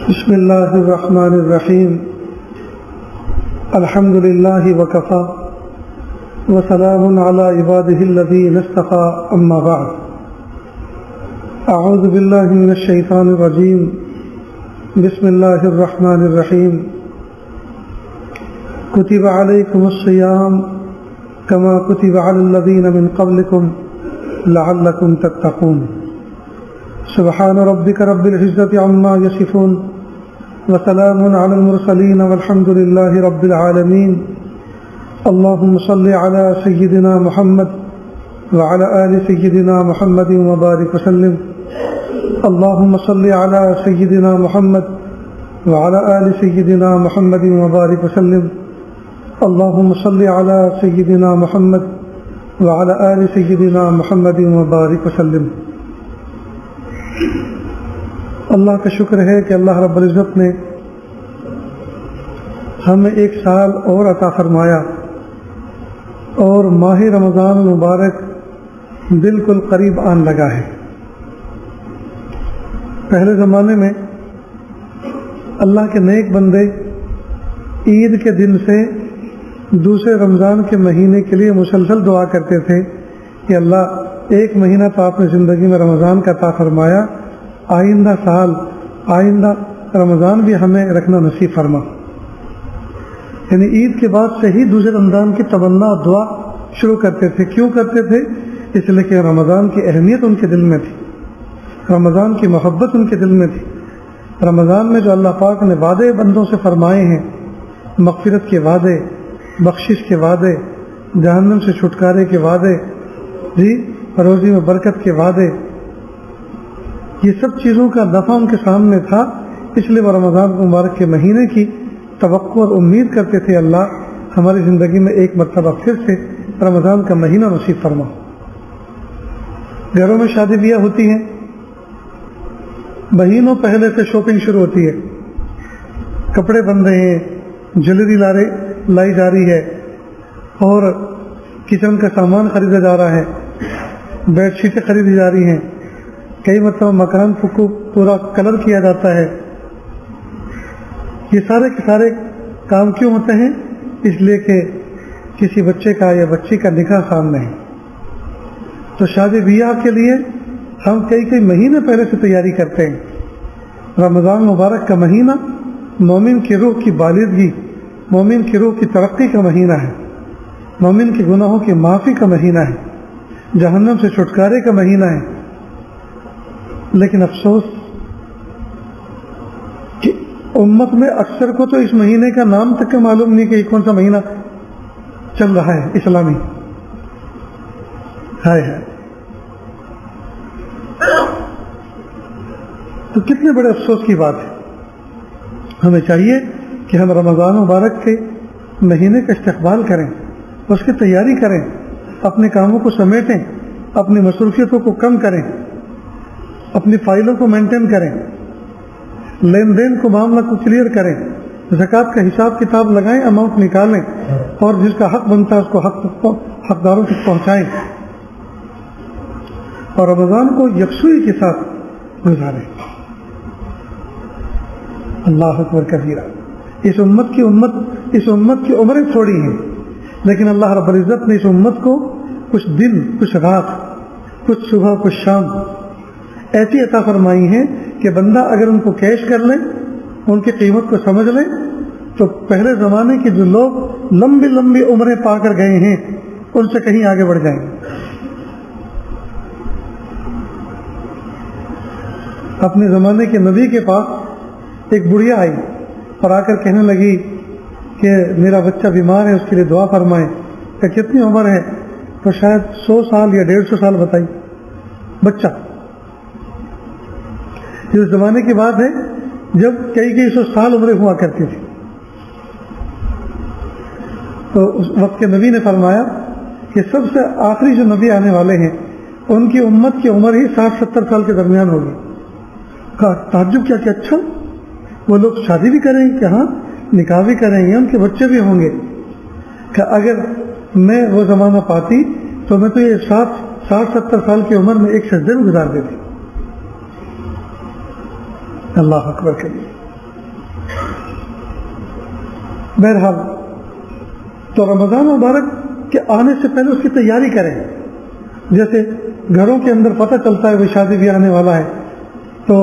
بسم اللہ الرحمن الرحیم الحمد للہ وکفی وسلام علی عبادہ الذین اصطفی اما بعد اعوذ باللہ من الشیطان الرجیم بسم اللہ الرحمن الرحیم کتب علیکم الصیام کما کتب علی الذین من قبلکم لعلکم تتقون سبحان ربک رب العزة عما یصفون وسلام علی المرسلین والحمد للہ رب العالمین اللہم صل علی سیدنا محمد وعلی آل سیدنا محمد وبارک وسلم اللہم صل علی سیدنا محمد وعلی آل سیدنا محمد وبارک وسلم اللہم صل علی سیدنا محمد وعلی آل سیدنا محمد وبارک وسلم۔ اللہ کا شکر ہے کہ اللہ رب العزت نے ہمیں ایک سال اور عطا فرمایا اور ماہ رمضان المبارک بالکل قریب آن لگا ہے۔ پہلے زمانے میں اللہ کے نیک بندے عید کے دن سے دوسرے رمضان کے مہینے کے لیے مسلسل دعا کرتے تھے کہ اللہ ایک مہینہ تو آپ نے زندگی میں رمضان کا عطا فرمایا، آئندہ سال آئندہ رمضان بھی ہمیں رکھنا نصیب فرما۔ یعنی عید کے بعد سے ہی دوسرے رمضان کی تمنا اور دعا شروع کرتے تھے۔ کیوں کرتے تھے؟ اس لیے کہ رمضان کی اہمیت ان کے دل میں تھی، رمضان کی محبت ان کے دل میں تھی۔ رمضان میں جو اللہ پاک نے وعدے بندوں سے فرمائے ہیں، مغفرت کے وعدے، بخشش کے وعدے، جہنم سے چھٹکارے کے وعدے، روزی میں برکت کے وعدے، یہ سب چیزوں کا دفع ان کے سامنے تھا۔ اس لیے وہ رمضان مبارک کے مہینے کی توقع اور امید کرتے تھے، اللہ ہماری زندگی میں ایک مرتبہ پھر سے رمضان کا مہینہ نصیب فرما۔ گھروں میں شادی بیاہ ہوتی ہیں، مہینوں پہلے سے شاپنگ شروع ہوتی ہے، کپڑے بن رہے ہیں، جویلری لائی جا رہی ہے، اور کچن کا سامان خریدا جا رہا ہے، بیڈ شیٹیں خریدی جا رہی ہیں، کئی مرتبہ مکان کو پورا کلر کیا جاتا ہے۔ یہ سارے کے سارے کام کیوں ہوتے ہیں؟ اس لیے کہ کسی بچے کا یا بچی کا نکاح سامنے ہے، تو شادی بیاہ کے لیے ہم کئی مہینے پہلے سے تیاری کرتے ہیں۔ رمضان مبارک کا مہینہ مومن کی روح کی بالغگی، مومن کی روح کی ترقی کا مہینہ ہے، مومن کے گناہوں کی معافی کا مہینہ ہے، جہنم سے چھٹکارے کا مہینہ ہے۔ لیکن افسوس کہ امت میں اکثر کو تو اس مہینے کا نام تک کا معلوم نہیں کہ یہ کون سا مہینہ چل رہا ہے اسلامی۔ ہے تو کتنے بڑے افسوس کی بات ہے۔ ہمیں چاہیے کہ ہم رمضان مبارک کے مہینے کا استقبال کریں، اس کی تیاری کریں، اپنے کاموں کو سمیٹیں، اپنی مصروفیتوں کو کم کریں، اپنی فائلوں کو مینٹین کریں، لین دین کو معاملہ کو کلیئر کریں، زکوٰۃ کا حساب کتاب لگائیں، اماؤنٹ نکالیں، اور جس کا حق بنتا ہے اس کو حقداروں تک پہنچائیں، اور رمضان کو یکسوئی کے ساتھ گزاریں۔ اللہ اکبر کبیرہ۔ اس امت کی عمریں تھوڑی ہیں، لیکن اللہ رب العزت نے اس امت کو کچھ دن، کچھ رات، کچھ صبح، کچھ شام ایسی عطا فرمائی ہیں کہ بندہ اگر ان کو کیش کر لے، ان کی قیمت کو سمجھ لے، تو پہلے زمانے کے جو لوگ لمبی لمبی عمریں پا کر گئے ہیں ان سے کہیں آگے بڑھ جائیں گے۔ اپنے زمانے کے نبی کے پاس ایک بڑھیا آئی اور آ کر کہنے لگی کہ میرا بچہ بیمار ہے، اس کے لیے دعا فرمائیں۔ کہ کتنی عمر ہے؟ تو شاید 100 سال یا 150 سال بتائی بچہ۔ یہ اس زمانے کی بات ہے جب کئی 100 سال عمریں ہوا کرتی تھی۔ تو اس وقت کے نبی نے فرمایا کہ سب سے آخری جو نبی آنے والے ہیں ان کی امت کی عمر ہی 60-70 سال کے درمیان ہوگی۔ کہا تعجب کیا کہ اچھا وہ لوگ شادی بھی کریں گے؟ کہ ہاں، نکاح بھی کریں گے، ان کے بچے بھی ہوں گے۔ کہ اگر میں وہ زمانہ پاتی تو میں تو یہ 60-70 سال کی عمر میں ایک سجدے میں گزار دیتی۔ اللہ اکبر کبیر۔ بہرحال تو رمضان مبارک کے آنے سے پہلے اس کی تیاری کریں. جیسے گھروں کے اندر پتہ چلتا ہے وہ شادی بھی آنے والا ہے تو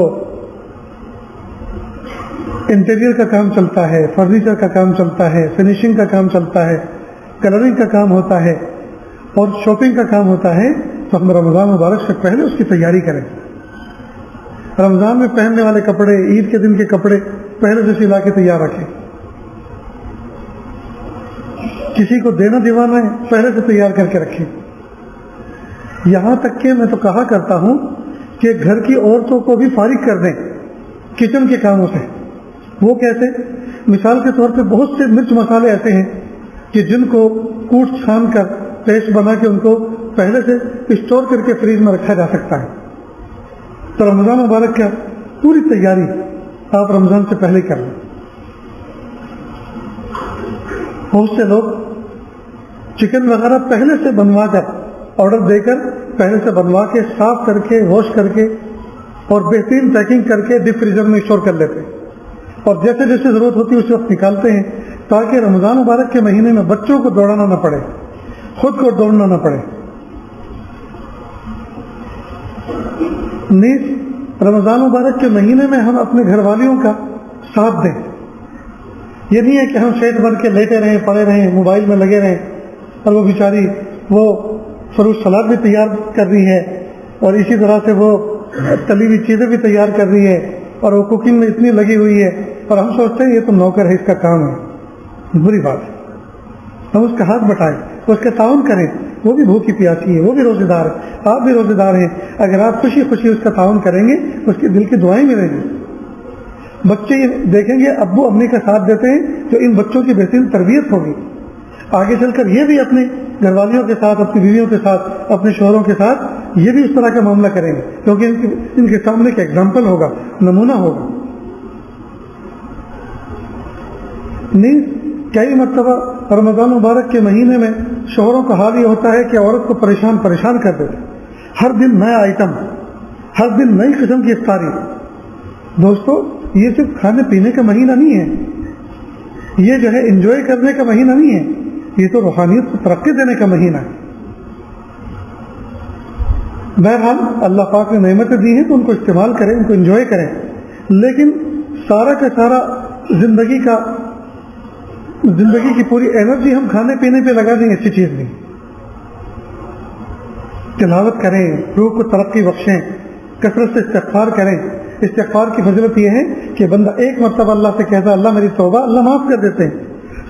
انٹیریئر کا کام چلتا ہے, فرنیچر کا کام چلتا ہے, فنیشنگ کا کام چلتا ہے, کلرنگ کا کام ہوتا ہے اور شاپنگ کا کام ہوتا ہے. تو ہم رمضان مبارک سے پہلے اس کی تیاری کریں. رمضان میں پہننے والے کپڑے, عید کے دن کے کپڑے پہلے سے سلا کے تیار رکھیں. کسی کو دینا دیوانا ہے پہلے سے تیار کر کے رکھیں. یہاں تک کہ میں تو کہا کرتا ہوں کہ گھر کی عورتوں کو بھی فارغ کر دیں کچن کے کاموں سے. وہ کیسے؟ مثال کے طور پہ بہت سے مرچ مسالے ایسے ہیں کہ جن کو کوٹ چھان کر پیسٹ بنا کے ان کو پہلے سے اسٹور کر کے فریج میں رکھا جا سکتا ہے. تو رمضان مبارک کا پوری تیاری آپ رمضان سے پہلے کر لیں. بہت سے لوگ چکن وغیرہ پہلے سے بنوا کر, آرڈر دے کر پہلے سے بنوا کے صاف کر کے واش کر کے اور بہترین پیکنگ کر کے ڈیپ فریزر میں اسٹور کر لیتے ہیں اور جیسے جیسے ضرورت ہوتی ہے اس وقت نکالتے ہیں تاکہ رمضان مبارک کے مہینے میں بچوں کو دوڑانا نہ پڑے, خود کو دوڑنا نہ پڑے. نیز رمضان مبارک کے مہینے میں ہم اپنے گھر والیوں کا ساتھ دیں. یہ نہیں ہے کہ ہم شیخ بن کے لیٹے رہیں, پڑے رہیں, موبائل میں لگے رہیں اور وہ بیچاری وہ فروٹ سلاد بھی تیار کر رہی ہے اور اسی طرح سے وہ تلی ہوئی چیزیں بھی تیار کر رہی ہے اور وہ کوکنگ میں اتنی لگی ہوئی ہے اور ہم سوچتے ہیں یہ تو نوکر ہے, اس کا کام ہے. بری بات ہے. ہم اس کا ہاتھ بٹائیں, اس کا تعاون کریں. وہ بھی بھوکی پیاسی ہے, وہ بھی روزے دار ہے, آپ بھی روزے دار ہیں. اگر آپ خوشی خوشی اس کا تعاون کریں گے اس کے دل کی دعائیں ملیں گی. بچے دیکھیں گے ابو امی کا ساتھ دیتے ہیں تو ان بچوں کی بہترین تربیت ہوگی. آگے چل کر یہ بھی اپنے گھر والیوں کے ساتھ, اپنی بیویوں کے ساتھ, اپنے شوہروں کے ساتھ یہ بھی اس طرح کا معاملہ کریں گے کیونکہ ان کے سامنے ایک ایگزامپل ہوگا, نمونہ ہوگا. نیز کئی مرتبہ رمضان مبارک کے مہینے میں شوہروں کا حال یہ ہوتا ہے کہ عورت کو پریشان کر دیتے. ہر دن نیا آئٹم, ہر دن نئی قسم کی افطاری. دوستو یہ صرف کھانے پینے کا مہینہ نہیں ہے, یہ جو ہے انجوائے کرنے کا مہینہ نہیں ہے, یہ تو روحانیت کو ترقی دینے کا مہینہ ہے. بہرحال اللہ پاک نے نعمتیں دی ہیں تو ان کو استعمال کریں, ان کو انجوائے کریں. لیکن سارا کا سارا زندگی کی پوری انرجی ہم کھانے پینے پہ لگا دیں, اچھی چیز نہیں. تلاوت کریں, روح کو ترقی بخشیں, کثرت سے استغفار کریں. استغفار کی فضیلت یہ ہے کہ بندہ ایک مرتبہ اللہ سے کہتا ہے اللہ میری توبہ, اللہ معاف کر دیتے ہیں.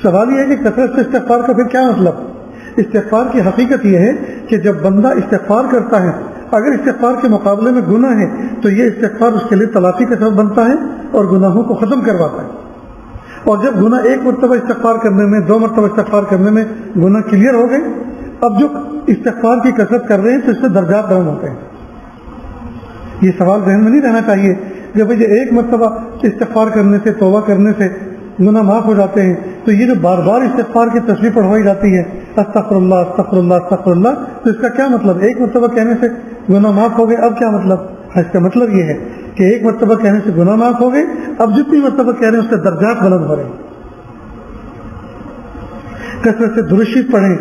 سوال یہ ہے کہ کثرت سے استغفار کا پھر کیا مطلب؟ استغفار کی حقیقت یہ ہے کہ جب بندہ استغفار کرتا ہے, اگر استغفار کے مقابلے میں گناہ ہے تو یہ استغفار اس کے لیے تلافی کا سبب بنتا ہے اور گناہوں کو ختم کرواتا ہے. اور جب گناہ ایک مرتبہ استغفار کرنے میں, 2 مرتبہ استغفار کرنے میں گناہ کلیئر ہو گئے, اب جو استغفار کی کثرت کر رہے ہیں تو اس سے درجات ڈاؤن ہوتے ہیں. یہ سوال ذہن میں نہیں رہنا چاہیے کہ بھئی یہ ایک مرتبہ استغفار کرنے سے, توبہ کرنے سے گناہ معاف ہو جاتے ہیں, تو یہ جو بار بار استغفار کی تصویر پڑھوائی جاتی ہے استغفر اللہ استغفر اللہ استغفر اللہ, تو اس کا کیا مطلب؟ ایک مرتبہ کہنے سے گناہ معاف ہو گئے, اب کیا مطلب؟ اس کا مطلب یہ ہے کہ ایک مرتبہ کہنے سے گناہ معاف ہو گئے, اب جتنی مرتبہ کہہ رہے ہیں اس سے درجات بلند ہو رہے ہیں. کثرت سے درود شریف پڑھیں,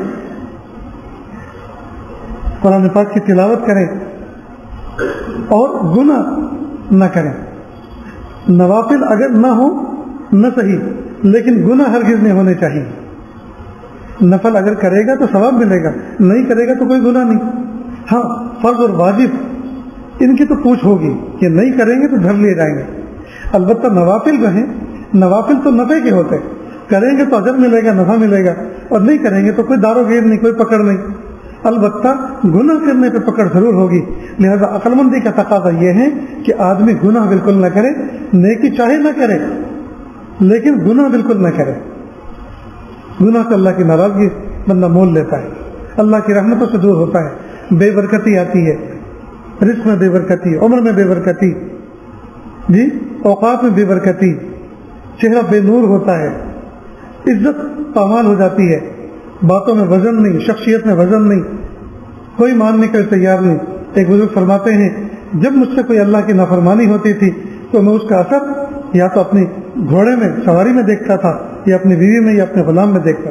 قرآن پاک کی تلاوت کریں اور گناہ نہ کریں. نوافل اگر نہ ہو نہ صحیح, لیکن گناہ ہرگز نہیں ہونے چاہیے. نفل اگر کرے گا تو ثواب ملے گا, نہیں کرے گا تو کوئی گناہ نہیں. ہاں فرض اور واجب ان کی تو پوچھ ہوگی کہ نہیں کریں گے تو گھر لے جائیں گے. البتہ نوافل جو ہیں, نوافل تو نفع کے ہوتے ہیں, کریں گے تو اجر ملے گا, نفع ملے گا, اور نہیں کریں گے تو کوئی دار و گیر نہیں, کوئی پکڑ نہیں. البتہ گناہ کرنے پہ پکڑ ضرور ہوگی. لہذا عقل مندی کا تقاضا یہ ہے کہ آدمی گناہ بالکل نہ کرے, نیکی چاہے نہ کرے لیکن گناہ بالکل نہ کرے. گناہ سے اللہ کی ناراضگی بندہ مول لیتا ہے, اللہ کی رحمتوں سے دور ہوتا ہے, بے برکتی آتی ہے, رزق میں بے برکتی, عمر میں بے برکتی, جی اوقات میں بے برکتی, چہرہ بے نور ہوتا ہے, عزت پامال ہو جاتی ہے, باتوں میں وزن نہیں, شخصیت میں وزن نہیں, کوئی ماننے کے تیار نہیں. ایک بزرگ فرماتے ہیں جب مجھ سے کوئی اللہ کی نافرمانی ہوتی تھی تو میں اس کا اثر یا تو اپنی گھوڑے میں سواری میں دیکھتا تھا یا اپنی بیوی میں یا اپنے غلام میں دیکھتا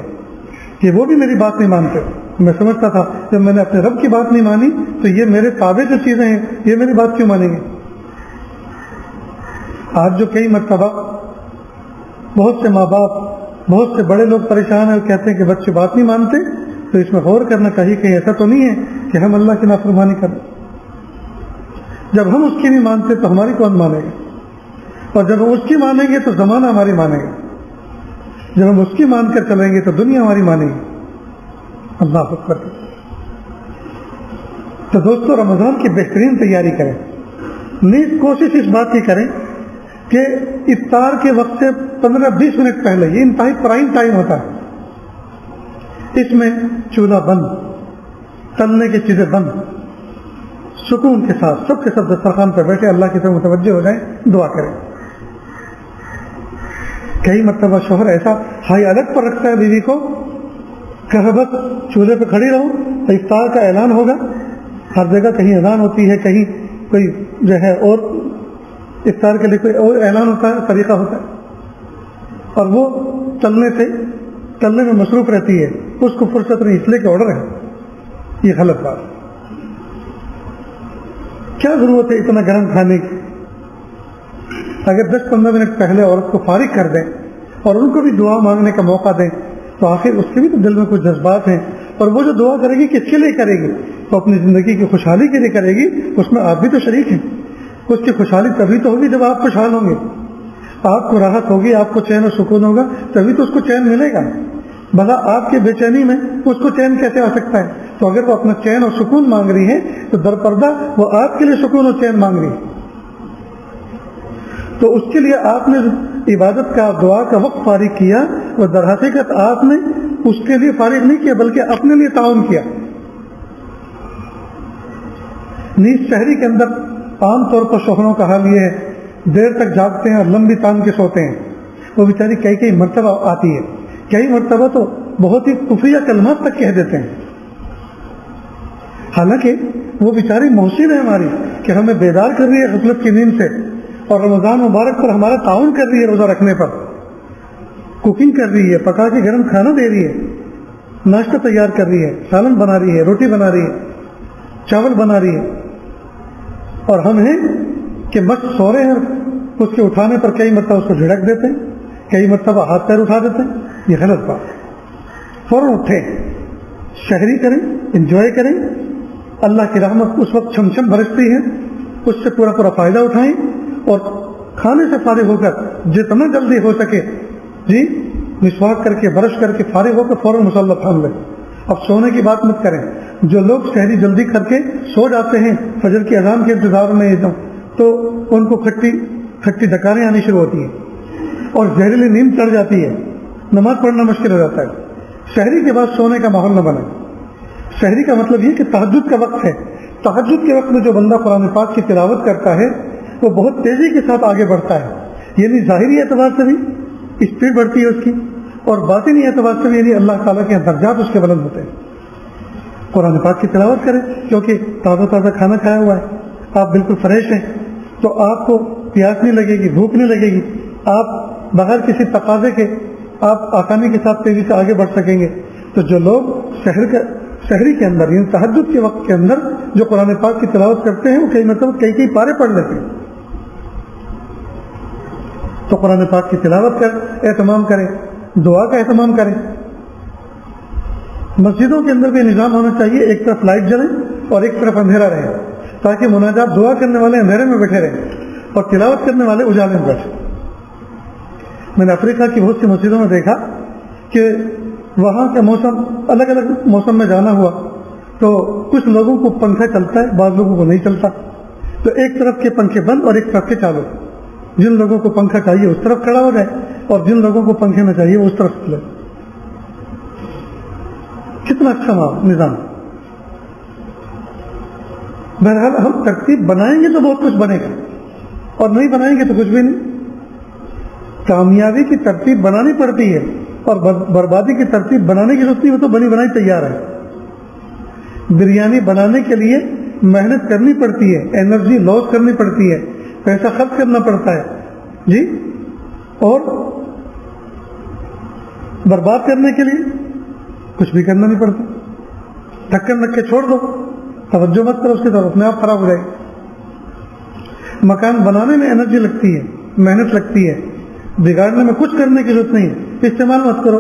کہ وہ بھی میری بات نہیں مانتے. میں سمجھتا تھا جب میں نے اپنے رب کی بات نہیں مانی تو یہ میرے تابع جو چیزیں ہیں یہ میری بات کیوں مانیں گے. آج جو کئی مرتبہ بہت سے ماں باپ بہت سے بڑے لوگ پریشان ہیں اور کہتے ہیں کہ بچے بات نہیں مانتے, تو اس میں غور کرنا چاہیے کہ ایسا تو نہیں ہے کہ ہم اللہ کی نافرمانی کریں. جب ہم اس کی نہیں مانتے تو ہماری کون مانے گا, اور جب ہم اس کی مانیں گے تو زمانہ ہماری مانے گا, جب ہم اس کی مان کر چلیں گے تو دنیا ہماری مانے گی. اللہ اکبر. تو دوستو رمضان کی بہترین تیاری کریں, نیز کوشش اس بات کی کریں کہ افطار کے وقت سے 15-20 منٹ پہلے, یہ انتہائی پرائم ٹائم ہوتا ہے, اس میں چولہا بند, تلنے کی چیزیں بند, سکون کے ساتھ سب کے سب دسترخوان پہ بیٹھے اللہ کی طرف متوجہ ہو جائیں, دعا کریں. کئی مرتبہ شوہر ایسا ہائی الرٹ پر رکھتا ہے بیوی کو کہ بس چولہے پہ کھڑی رہو, تو افطار کا اعلان ہوگا. ہر جگہ کہیں اذان ہوتی ہے, کہیں کوئی جو ہے اور افطار کے لیے کوئی اور اعلان ہوتا ہے, طریقہ ہوتا ہے, اور وہ چلنے میں مصروف رہتی ہے, اس کو فرصت نہیں, اس لیے کہ آرڈر ہے. یہ غلط بات. کیا ضرورت ہے اتنا گرم کھانے کی؟ اگر 10-15 منٹ پہلے عورت کو فارغ کر دیں اور ان کو بھی دعا مانگنے کا موقع دیں, تو آخر اس کے بھی تو دل میں کچھ جذبات ہیں, اور وہ جو دعا کرے گی کس کے لیے کرے گی؟ وہ اپنی زندگی کی خوشحالی کے لیے کرے گی. اس میں آپ بھی تو شریک ہیں. اس کی خوشحالی تبھی تو ہوگی جب آپ خوشحال ہوں گے, آپ کو راحت ہوگی, آپ کو چین و سکون ہوگا, تبھی تو اس کو چین ملے گا. بھلا آپ کی بے چینی میں اس کو چین کیسے آ سکتا ہے؟ تو اگر وہ اپنا چین اور سکون مانگ رہی ہے تو در پردہ وہ آپ کے لیے سکون اور چین مانگ رہی ہے. تو اس کے لیے آپ نے عبادت کا, دعا کا وقت فارغ کیا, اور در حقیقت آپ نے اس کے لیے فارغ نہیں کیا بلکہ اپنے لیے تعاون کیا. نیز شہری کے اندر عام طور پر شوہروں کا حال یہ ہے, دیر تک جاگتے ہیں اور لمبی تان کے سوتے ہیں. وہ بیچاری کئی مرتبہ آتی ہے, کئی مرتبہ تو بہت ہی کفریہ کلمات تک کہہ دیتے ہیں. حالانکہ وہ بیچاری محسن ہے ہماری کہ ہمیں بیدار کر رہی ہے غفلت کی نیند سے, اور رمضان مبارک پر ہمارا تعاون کر رہی ہے, روزہ رکھنے پر کوکنگ کر رہی ہے, پکا کے گرم کھانا دے رہی ہے, ناشتہ تیار کر رہی ہے, سالن بنا رہی ہے, روٹی بنا رہی ہے, چاول بنا رہی ہے, اور ہم ہیں کہ بس سو رہے ہیں. اس کے اٹھانے پر کئی مرتبہ اس کو جھڑک دیتے ہیں, کئی مرتبہ ہاتھ پیر اٹھا دیتے ہیں. یہ غلط بات. فوراً اٹھیں, شہری کریں, انجوائے کریں. اللہ کی رحمت اس وقت چھم چھم برستی ہے, اس سے پورا فائدہ اٹھائیں, اور کھانے سے فارغ ہو کر جتنا جلدی ہو سکے مسواک کر کے, برش کر کے فارغ ہو کر فوراً مصلی تھام لیں. اب سونے کی بات مت کریں. جو لوگ شہری جلدی کر کے سو جاتے ہیں فجر کی اذان کے انتظار میں, تو ان کو کھٹی ڈکاریں آنی شروع ہوتی ہیں اور زہریلی نیند چڑھ جاتی ہے, نماز پڑھنا مشکل ہو جاتا ہے. شہری کے بعد سونے کا ماحول نہ بنے. شہری کا مطلب یہ کہ تہجد کا وقت ہے. تہجد کے وقت میں جو بندہ قرآن پاک کی تلاوت کرتا ہے وہ بہت تیزی کے ساتھ آگے بڑھتا ہے, یعنی ظاہری اعتبار سے بھی اسپیڈ بڑھتی ہے اس کی, اور باطنی اعتبار سے بھی, یعنی اللہ تعالیٰ کے درجات اس کے بلند ہوتے ہیں. قرآن پاک کی تلاوت کریں, کیونکہ تازہ کھانا کھایا ہوا ہے, آپ بالکل فریش ہیں, تو آپ کو پیاس نہیں لگے گی, بھوک نہیں لگے گی, آپ بغیر کسی تقاضے کے آپ آسانی کے ساتھ تیزی سے آگے بڑھ سکیں گے. تو جو لوگ شہری کے اندر یعنی تہجد کے وقت کے اندر جو قرآن پاک کی تلاوت کرتے ہیں وہ کئی مرتبہ کئی پارے پڑھ لیتے ہیں. تو قرآن پاک کی تلاوت کا اہتمام کریں, دعا کا اہتمام کریں. مسجدوں کے اندر بھی نظام ہونا چاہیے, ایک طرف لائٹ جلیں اور ایک طرف اندھیرا رہے, تاکہ مناجات دعا کرنے والے اندھیرے میں بیٹھے رہیں اور تلاوت کرنے والے اجالے میں بیٹھے. میں نے افریقہ کی بہت سی مسجدوں میں دیکھا کہ وہاں کا موسم الگ الگ موسم میں جانا ہوا تو کچھ لوگوں کو پنکھا چلتا ہے, بعض لوگوں کو نہیں چلتا, تو ایک طرف کے پنکھے بند اور ایک طرف کے چالو. جن لوگوں کو پنکھا چاہیے اس طرف کھڑا ہو جائے, اور جن لوگوں کو پنکھے میں چاہیے وہ اس طرف چلے. کتنا اچھا نظام. بہرحال ہم ترتیب بنائیں گے تو بہت کچھ بنے گا, اور نہیں بنائیں گے تو کچھ بھی نہیں. کامیابی کی ترتیب بنانی پڑتی ہے, اور بربادی کی ترتیب بنانے کی ضرورت نہیں, وہ تو بنی بنائی تیار ہے. بریانی بنانے کے لیے محنت کرنی پڑتی ہے, انرجی لاس کرنی پڑتی ہے, پیسہ خرچ کرنا پڑتا ہے جی, اور برباد کرنے کے لیے کچھ بھی کرنا نہیں پڑتا، ڈھکن رکھ کے چھوڑ دو، توجہ مت کرو اس کی طرف، اپنے آپ خراب ہو جائے گی۔ مکان بنانے میں انرجی لگتی ہے، محنت لگتی ہے، بگاڑنے میں کچھ کرنے کی ضرورت نہیں ہے، استعمال مت کرو،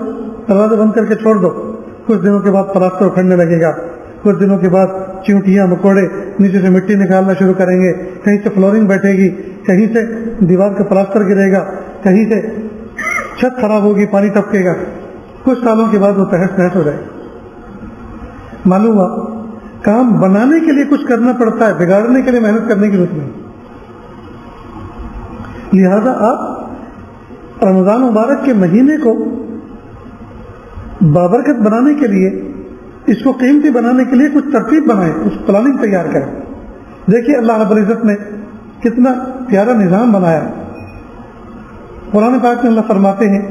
دروازے بند کر کے چھوڑ دو، کچھ دنوں کے بعد پلاسٹر اکھڑنے لگے گا، کچھ دنوں کے بعد چیونٹیاں مکوڑے نیچے سے مٹی نکالنا شروع کریں گے، کہیں سے فلورنگ بیٹھے گی، کہیں سے دیوار کا پلاسٹر گرے گا، کہیں سے چھت خراب ہوگی، پانی ٹپکے گا، کچھ سالوں کے بعد وہ تہس نہس ہو جائے۔ معلوم ہوا کام بنانے کے لیے کچھ کرنا پڑتا ہے، بگاڑنے کے لیے محنت کرنے کی ضرورت نہیں۔ لہذا آپ رمضان مبارک کے مہینے کو بابرکت بنانے کے لیے، اس کو قیمتی بنانے کے لیے کچھ ترتیب بنائیں، کچھ پلاننگ تیار کریں۔ دیکھیے اللہ رب العزت نے کتنا پیارا نظام بنایا۔ قرآن پاک میں اللہ فرماتے ہیں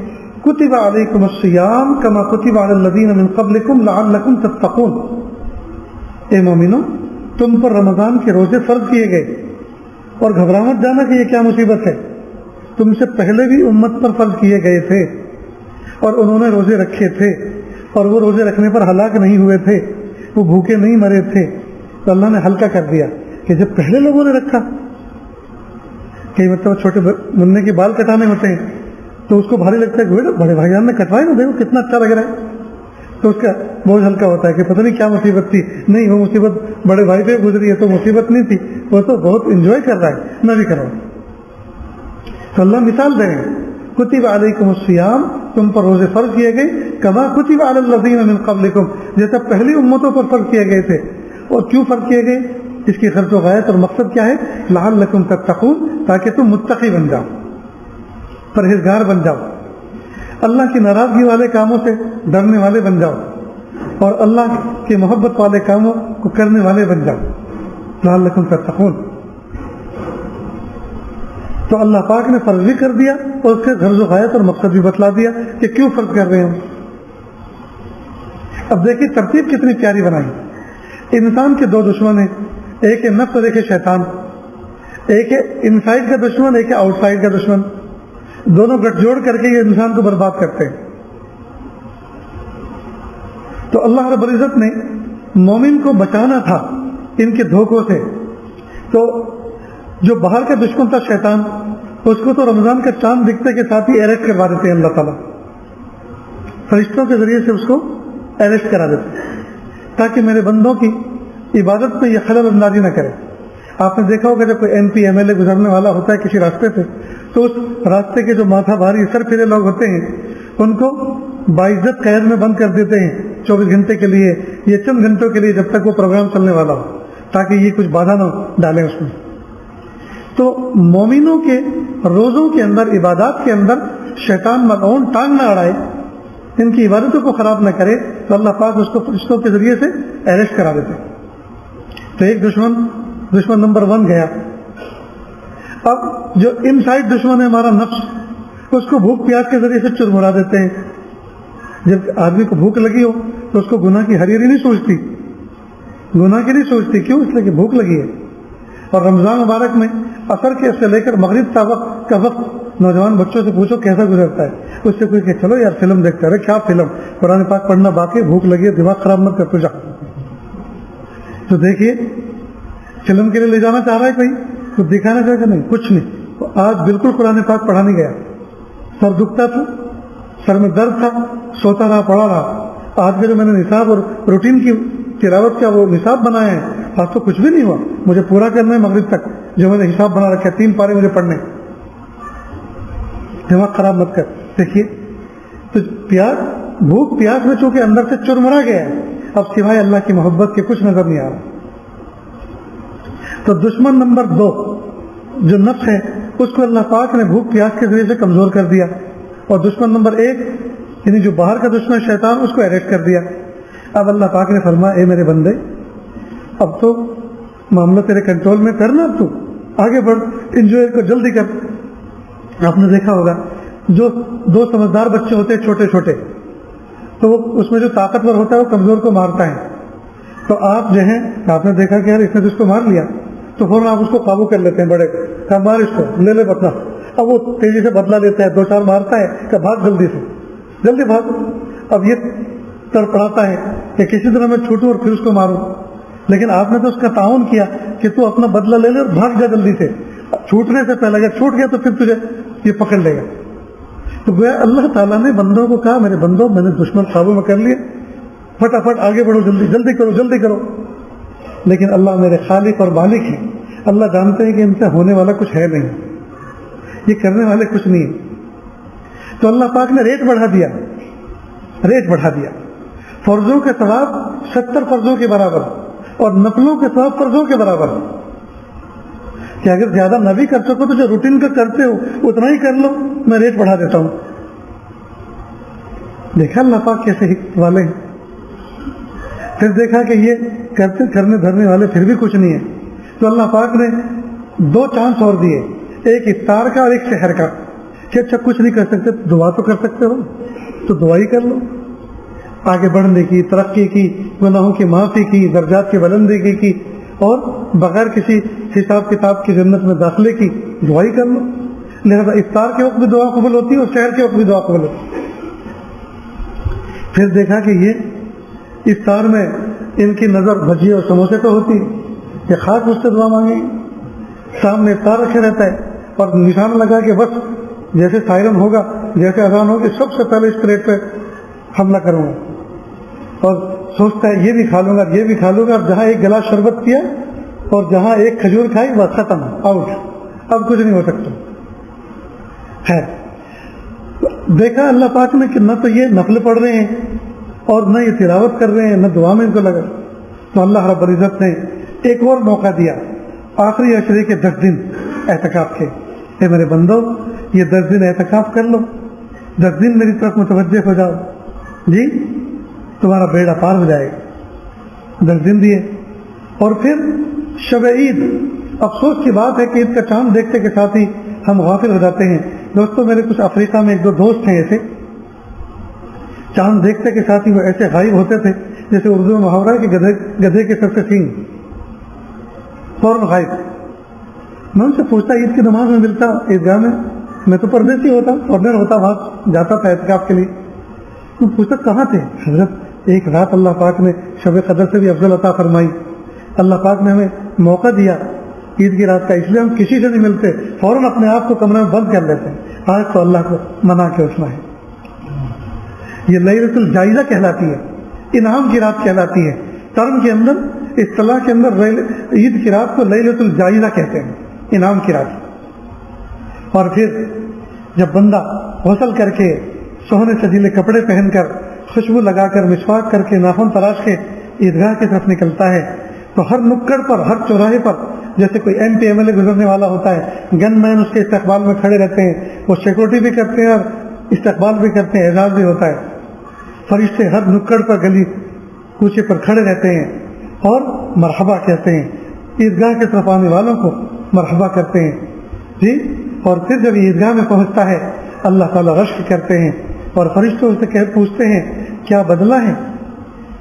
کتب علیکم الصیام کما کتب علی الذین من قبلکم لعلکم تتقون، اے مومنو تم پر رمضان کے روزے فرض کیے گئے، اور گھبرا مت جانا کہ یہ کیا مصیبت ہے، تم سے پہلے بھی امت پر فرض کیے گئے تھے اور انہوں نے روزے رکھے تھے، اور وہ روزے رکھنے پر ہلاک نہیں ہوئے تھے، وہ بھوکے نہیں مرے تھے، تو اللہ نے ہلکا کر دیا کہ جب پہلے لوگوں نے رکھا، کہ مطلب چھوٹے منہ کے بال کٹانے ہوتے ہیں تو اس کو بھاری لگتا ہے کہ بڑے بھائی جان نے کٹوائے نا، دیکھو کتنا اچھا لگ رہا ہے، تو اس کا بوجھ ہلکا ہوتا ہے کہ پتہ نہیں کیا مصیبت تھی، نہیں وہ مصیبت بڑے بھائی پہ گزری ہے تو مصیبت نہیں تھی، وہ تو بہت انجوائے کر رہا ہے، میں بھی کر رہا ہوں۔ تو اللہ مثال دے رہے ہیں کتب علیکم الصیام، تم پر روزے فرض کیے گئے، کما کتب علی الذین من قبلکم، جیسا پہلی امتوں پر فرض کیے گئے تھے۔ اور کیوں فرض کیے گئے، اس کی غرض و غایت اور مقصد کیا ہے، لعلکم تتقون، تاکہ تم متقی بن جاؤ، پرہیزگار بن جاؤ، اللہ کی ناراضگی والے کاموں سے ڈرنے والے بن جاؤ، اور اللہ کی محبت والے کاموں کو کرنے والے بن جاؤ، لعلکم تتقون۔ تو اللہ پاک نے فرض بھی کر دیا اور اس کے غرض و غایت اور مقصد بھی بتلا دیا کہ کیوں فرض کر رہے ہیں۔ اب دیکھیے ترتیب کتنی پیاری بنائی۔ انسان کے دو دشمن ہیں، ایک ہے نفس اور ایک ہے شیطان، ایک ہے انسائڈ کا دشمن، ایک ہے آؤٹ سائڈ کا دشمن، دونوں گٹھ جوڑ کر کے یہ انسان کو برباد کرتے ہیں۔ تو اللہ رب العزت نے مومن کو بچانا تھا ان کے دھوکوں سے، تو جو باہر کا دشمن تھا شیطان، اس کو تو رمضان کا چاند دکھتے کے ساتھ ہی اریسٹ کروا دیتے ہیں اللہ تعالیٰ، فرشتوں کے ذریعے سے اس کو اریسٹ کرا دیتے ہیں تاکہ میرے بندوں کی عبادت میں یہ خلل اندازی نہ کرے۔ آپ نے دیکھا ہوگا جب کوئی M P M L A گزرنے والا ہوتا ہے کسی راستے سے، تو اس راستے کے جو ماتھا بھاری سر پھرے لوگ ہوتے ہیں ان کو باعزت قید میں بند کر دیتے ہیں 24 گھنٹے کے لیے، یہ چند گھنٹوں کے لیے، جب تک وہ پروگرام چلنے والا ہو، تاکہ یہ کچھ بادھا نہ ڈالیں اس میں۔ تو مومنوں کے روزوں کے اندر، عبادات کے اندر شیطان ملعون ٹانگ نہ اڑائے، ان کی عبادتوں کو خراب نہ کرے، تو اللہ پاک اس کو فرشتوں کے ذریعے سے اریسٹ کرا دیتے۔ تو ایک دشمن نمبر 1 گیا۔ اب جو ان سائڈ دشمن ہے ہمارا نفس، اس کو بھوک پیاس کے ذریعے سے چرمرا دیتے ہیں۔ جب آدمی کو بھوک لگی ہو تو اس کو گناہ کی ہریری نہیں سوچتی، گناہ کی نہیں سوچتی، کیوں؟ اس لیے کہ بھوک لگی ہے۔ اور رمضان مبارک میں عصر کے سے لے کر مغرب کا وقت نوجوان بچوں سے پوچھو کیسا گزرتا ہے، اس سے کوئی کہ چلو یار فلم دیکھتے، ارے کیا فلم، قرآن پاک پڑھنا باقی، بھوک لگی ہے، دماغ خراب مت کر تو جا۔ تو دیکھیے فلم کے لیے لے جانا چاہ رہا ہے کوئی، تو دکھانا چاہے کہ نہیں، کچھ نہیں، آج بالکل قرآن پاک پڑھا نہیں گیا، سر دکھتا تھا، سر میں درد تھا، سوتا رہا، پڑا رہا۔ آج کے جو میں نے نصاب اور روٹین کی تلاوت کا وہ نصاب بنایا ہے، آج تو کچھ بھی نہیں ہوا، مجھے پورا کرنا ہے مغرب تک جو میں نے حساب بنا رکھا ہے، 3 پارے مجھے پڑھنے۔ دماغ خراب مت کر۔ دیکھیے تو بھوک پیاس میں چونکہ اندر سے چرمرا گیا ہے، اب سوائے اللہ کی محبت کے کچھ نظر نہیں آ رہا۔ تو دشمن نمبر 2 جو نفس ہے، اس کو اللہ پاک نے بھوک پیاس کے ذریعے سے کمزور کر دیا، اور دشمن نمبر 1 یعنی جو باہر کا دشمن شیطان، اس کو اریسٹ کر دیا۔ اب اللہ پاک نے فرمایا اے میرے بندے، اب تو معاملہ تیرے کنٹرول میں، کرنا، اب تو آگے بڑھ، انجوائے کو جلدی کر۔ آپ نے دیکھا ہوگا جو 2 سمجھدار بچے ہوتے ہیں چھوٹے چھوٹے، تو اس میں جو طاقتور ہوتا ہے وہ کمزور کو مارتا ہے۔ تو آپ جو ہیں، آپ نے دیکھا کہ یار اس نے اس کو مار لیا، تو فوراً آپ اس کو قابو کر لیتے ہیں، بڑے کہا مار اس کو، لے لے بدلہ۔ اب وہ تیزی سے بدلہ لیتا ہے، 2-4 مارتا ہے کہ بھاگ جلدی سے، جلدی بھاگو. اب یہ تڑپڑاتا ہے کہ کسی طرح میں چھوٹوں اور پھر اس کو ماروں، لیکن آپ نے تو اس کا تعاون کیا کہ تو اپنا بدلہ لے لے اور بھاگ جا جلدی سے، چھوٹنے سے پہلے. اگر چھوٹ گیا تو پھر تجھے یہ پکڑ لے گا. تو گویا اللہ تعالیٰ نے بندوں کو کہا میرے بندوں میں نے دشمن قابو میں کر لیے، پھٹافٹ آگے بڑھو، جلدی جلدی کرو جلدی کرو. لیکن اللہ میرے خالق اور مالک ہیں، اللہ جانتے ہیں کہ ان سے ہونے والا کچھ ہے نہیں، یہ کرنے والے کچھ نہیں ہیں. تو اللہ پاک نے ریٹ بڑھا دیا. فرضوں کے ثواب 70 فرضوں کے برابر اور نفلوں کے ثواب فرضوں کے برابر، کہ اگر زیادہ نہ بھی کر سکو تو جو روٹین کا کرتے ہو اتنا ہی کر لو، میں ریٹ بڑھا دیتا ہوں. دیکھا اللہ پاک کیسے حکمت والے ہیں. پھر دیکھا کہ یہ کرنے دھرنے والے پھر بھی کچھ نہیں ہے، تو اللہ پاک نے 2 چانس اور دیے، ایک افطار کا اور ایک سحر کا. کہ اچھا کچھ نہیں کر سکتے دعا تو کر سکتے ہو، تو دعا ہی کر لو. آگے بڑھنے کی، ترقی کی، گناہوں کی معافی کی، درجات کی بلندی کی، اور بغیر کسی حساب کتاب کی جنت میں داخلے کی دعا ہی کر لو. لہذا افطار کے وقت بھی دعا قبول ہوتی ہے اور سحر کے وقت بھی دعا قبول ہوتی ہے. پھر دیکھا کہ یہ افطار میں ان کی نظر بھجی اور سموسے پہ ہوتی ہے، کہ خاص مجھ سے دعا مانگیں. سامنے افطار رکھے رہتا ہے اور نشان لگا کہ بس جیسے سائرن ہوگا، جیسے اذان ہوگی، سب سے پہلے اس پلیٹ پہ حملہ کروں گا. اور سوچتا ہے یہ بھی کھا لوں گا، یہ بھی کھا لوں گا. جہاں ایک گلاس شربت پیا اور جہاں ایک کھجور کھائی بس ختم، آؤٹ، اب کچھ نہیں ہو سکتا ہے. دیکھا اللہ پاک نے کہ نہ تو یہ نفل پڑھ رہے ہیں اور نہ یہ تلاوت کر رہے ہیں، نہ دعا میں ان کو لگا. تو اللہ رب العزت نے ایک اور موقع دیا، آخری عشرے کے 10 دن اعتکاف کے. اے میرے بندو یہ 10 دن اعتکاف کر لو، 10 دن میری طرف متوجہ ہو جاؤ، جی تمہارا بیڑا پار ہو جائے گا. 10 دن دیے. اور پھر شب عید، افسوس کی بات ہے کہ عید کا چاند دیکھتے کے ساتھ ہی ہم غافل ہو جاتے ہیں. دوستوں میرے کچھ افریقہ میں 1-2 دوست ہیں ایسے، چاند دیکھتے کے ساتھ ہی وہ ایسے غائب ہوتے تھے جیسے اردو میں محاورہ ہے کہ گدھے کے سر سے سینگ، فوراً غائب. میں ان سے پوچھتا عید کی نماز میں ملتا عیدگاہ میں تو پردیسی ہوتا، فارنر ہوتا، وہاں جاتا تھا اعتکاف کے لیے. میں پوچھتا کہاں تھے؟ حضرت ایک رات اللہ پاک نے شب قدر سے بھی افضل عطا فرمائی، اللہ پاک نے ہمیں موقع دیا عید کی رات کا، اس لیے ہم کسی سے نہیں ملتے، فوراً اپنے آپ کو کمرے میں بند کر لیتے ہیں. آج تو اللہ کو منا کے اٹھنا ہے. یہ لیلۃ الجائزہ کہلاتی ہے، انعام کی رات کہلاتی ہے. ٹرم کے اندر، اصطلاح کے اندر عید کی رات کو لیلۃ الجائزہ کہتے ہیں، انعام کی رات. اور پھر جب بندہ غسل کر کے سونے سجیلے کپڑے پہن کر خوشبو لگا کر مسواک کر کے ناخن تراش کے عیدگاہ کی طرف نکلتا ہے تو ہر نکڑ پر، ہر چوراہے پر جیسے کوئی M P M L A گزرنے والا ہوتا ہے، گن مین اس کے استقبال میں کھڑے رہتے ہیں، وہ سیکورٹی بھی کرتے ہیں اور استقبال بھی کرتے ہیں، اعزاز بھی ہوتا ہے. فرشتے ہر نکڑ پر، گلی کوچے پر کھڑے رہتے ہیں اور مرحبا کہتے ہیں، عیدگاہ کی طرف آنے والوں کو مرحبا کرتے ہیں جی. اور پھر جب عیدگاہ میں پہنچتا ہے اللہ تعالیٰ رشک کرتے ہیں اور فرشتوں سے پوچھتے ہیں کیا بدلہ ہے،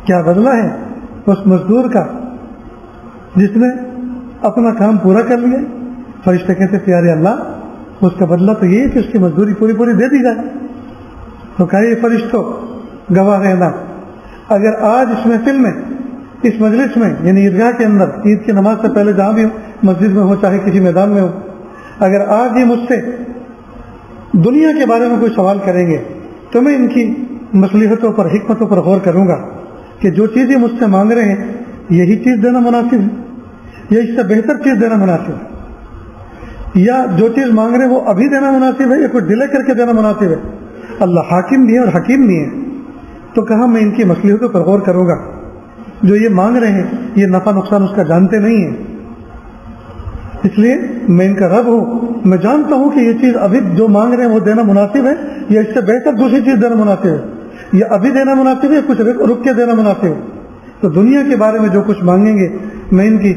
کیا بدلہ ہے اس مزدور کا جس نے اپنا کام پورا کر لیا. فرشتے کہتے پیارے اللہ اس کا بدلہ تو یہ ہے کہ اس کی مزدوری پوری دے دی جائے. تو کہا یہ فرشتوں گواہ رہنا، اگر آج اس محفل میں، اس مجلس میں، یعنی عیدگاہ کے اندر عید کی نماز سے پہلے جہاں بھی ہو، مسجد میں ہو چاہے کسی میدان میں ہو، اگر آج یہ مجھ سے دنیا کے بارے میں کوئی سوال کریں گے تو میں ان کی مصلحتوں پر، حکمتوں پر غور کروں گا کہ جو چیز یہ مجھ سے مانگ رہے ہیں یہی چیز دینا مناسب ہے یا اس سے بہتر چیز دینا مناسب ہے، یا جو چیز مانگ رہے ہیں وہ ابھی دینا مناسب ہے یا کوئی ڈیلے کر کے دینا مناسب ہے. اللہ حاکم بھی ہے اور حکیم بھی ہے. تو کہا میں ان کی مصلحتوں پر غور کروں گا. جو یہ مانگ رہے ہیں یہ نفع نقصان اس کا جانتے نہیں ہیں، اس لیے میں ان کا رب ہوں، میں جانتا ہوں کہ یہ چیز ابھی جو مانگ رہے ہیں وہ دینا مناسب ہے یا اس سے بہتر دوسری چیز دینا مناسب ہے، یا ابھی دینا مناسب ہے یا کچھ رک کے دینا مناسب ہے. تو دنیا کے بارے میں جو کچھ مانگیں گے میں ان کی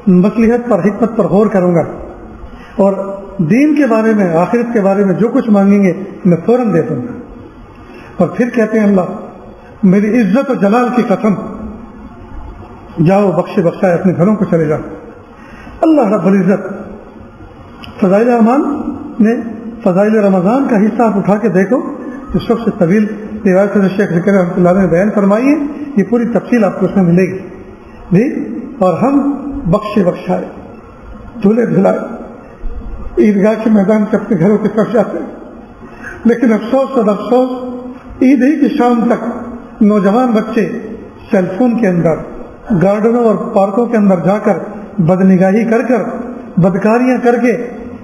مصلحت پر، حکمت پر غور کروں گا، اور دین کے بارے میں، آخرت کے بارے میں جو کچھ مانگیں گے میں فوراً دے دوں گا. اور پھر کہتے ہیں اللہ میری عزت و جلال کی قسم، جاؤ بخشائے اپنے گھروں کو چلے جاؤ. اللہ رب العزت فضائل اعمال میں فضائل رمضان کا حصہ آپ اٹھا کے دیکھو جو سب سے طویل روایت سے شیخ ذکر رحمۃ اللہ علیہ نے بیان فرمائی ہے، یہ پوری تفصیل آپ کو اس میں ملے گی جی۔ اور ہم بخشے بخشائے، دھلے دھلائے عیدگاہ کے میدان سے اپنے گھروں کی طرف جاتے ہیں، لیکن افسوس اور افسوس عید ہی کی شام تک نوجوان بچے سیل فون کے اندر، گارڈنوں اور پارکوں کے اندر جا کر بدنگاہی کر کر، بدکاریاں کر کے،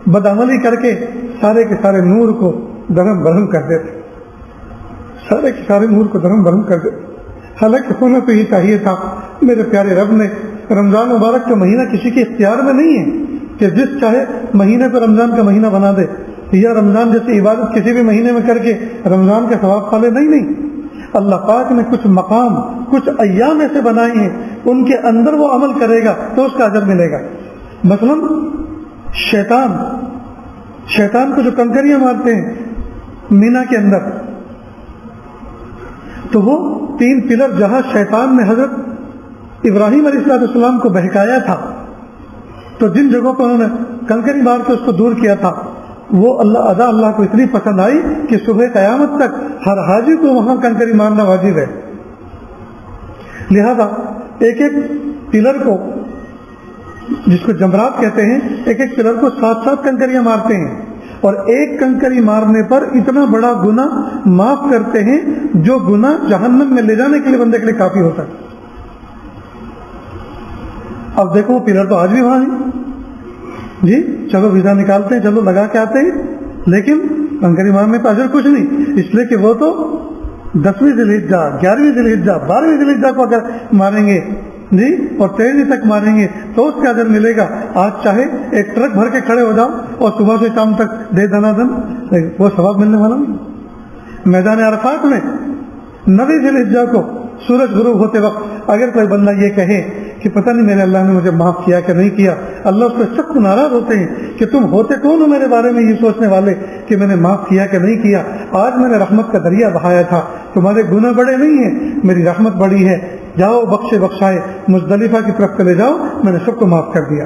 بدعملی کر کے سارے کے سارے نور کو درہم برہم کر دیتے، سارے کے سارے نور کو درہم برہم کر دیتے۔ حالانکہ ہونا تو یہ چاہیے تھا، میرے پیارے رب نے رمضان مبارک کا مہینہ کسی کے اختیار میں نہیں ہے کہ جس چاہے مہینے کو رمضان کا مہینہ بنا دے، یا رمضان جیسی عبادت کسی بھی مہینے میں کر کے رمضان کا ثواب پا لے، نہیں۔ اللہ پاک نے کچھ مقام، کچھ ایام ایسے بنائے ہیں، ان کے اندر وہ عمل کرے گا تو اس کا اجر ملے گا۔ مثلا شیطان کو جو کنکریاں مارتے ہیں مینا کے اندر، تو وہ 3 پلر جہاں شیطان نے حضرت ابراہیم علیہ السلام کو بہکایا تھا، تو جن جگہوں پر انہوں نے کنکری مار کے اس کو دور کیا تھا، وہ اللہ کو اتنی پسند آئی کہ صبح قیامت تک ہر حاجی کو وہاں کنکری مارنا واجب ہے۔ لہذا ایک ایک پلر کو، جس کو جمرات کہتے ہیں، ایک ایک پلر کو 7 کنکریاں مارتے ہیں، اور ایک کنکری مارنے پر اتنا بڑا گناہ معاف کرتے ہیں جو گناہ جہنم میں لے جانے کے لیے بندے کے لیے کافی ہوتا ہے۔ اب دیکھو پلر تو آج بھی وہاں ہیں جی، چلو ویزا نکالتے ہیں، چلو لگا کے آتے ہیں، لیکن کنکری مارنے پر اجر کچھ نہیں، اس لیے کہ وہ تو 10ویں ذی الحجہ، 11ویں ذی الحجہ، 12ویں ذی الحجہ کو اگر ماریں گے جی، اور 13ویں تک ماریں گے تو اس کا اجر ملے گا۔ آج چاہے ایک ٹرک بھر کے کھڑے ہو جاؤ اور صبح سے شام تک دے دنا دن، وہ ثواب ملنے والا نہیں۔ میدان عرفات میں 9ویں ذی الحجہ کو سورج غروب ہوتے وقت اگر کوئی بندہ یہ کہے کہ پتہ نہیں میرے اللہ نے مجھے معاف کیا کہ نہیں کیا، اللہ اس پہ سخت ناراض ہوتے ہیں کہ تم ہوتے کون ہو میرے بارے میں یہ سوچنے والے کہ میں نے معاف کیا کہ نہیں کیا۔ آج میں نے رحمت کا دریا بہایا تھا، تمہارے گناہ بڑے نہیں ہیں، میری رحمت بڑی ہے، جاؤ بخشے بخشائے مزدلفہ کی طرف چلے جاؤ، میں نے سب کو معاف کر دیا۔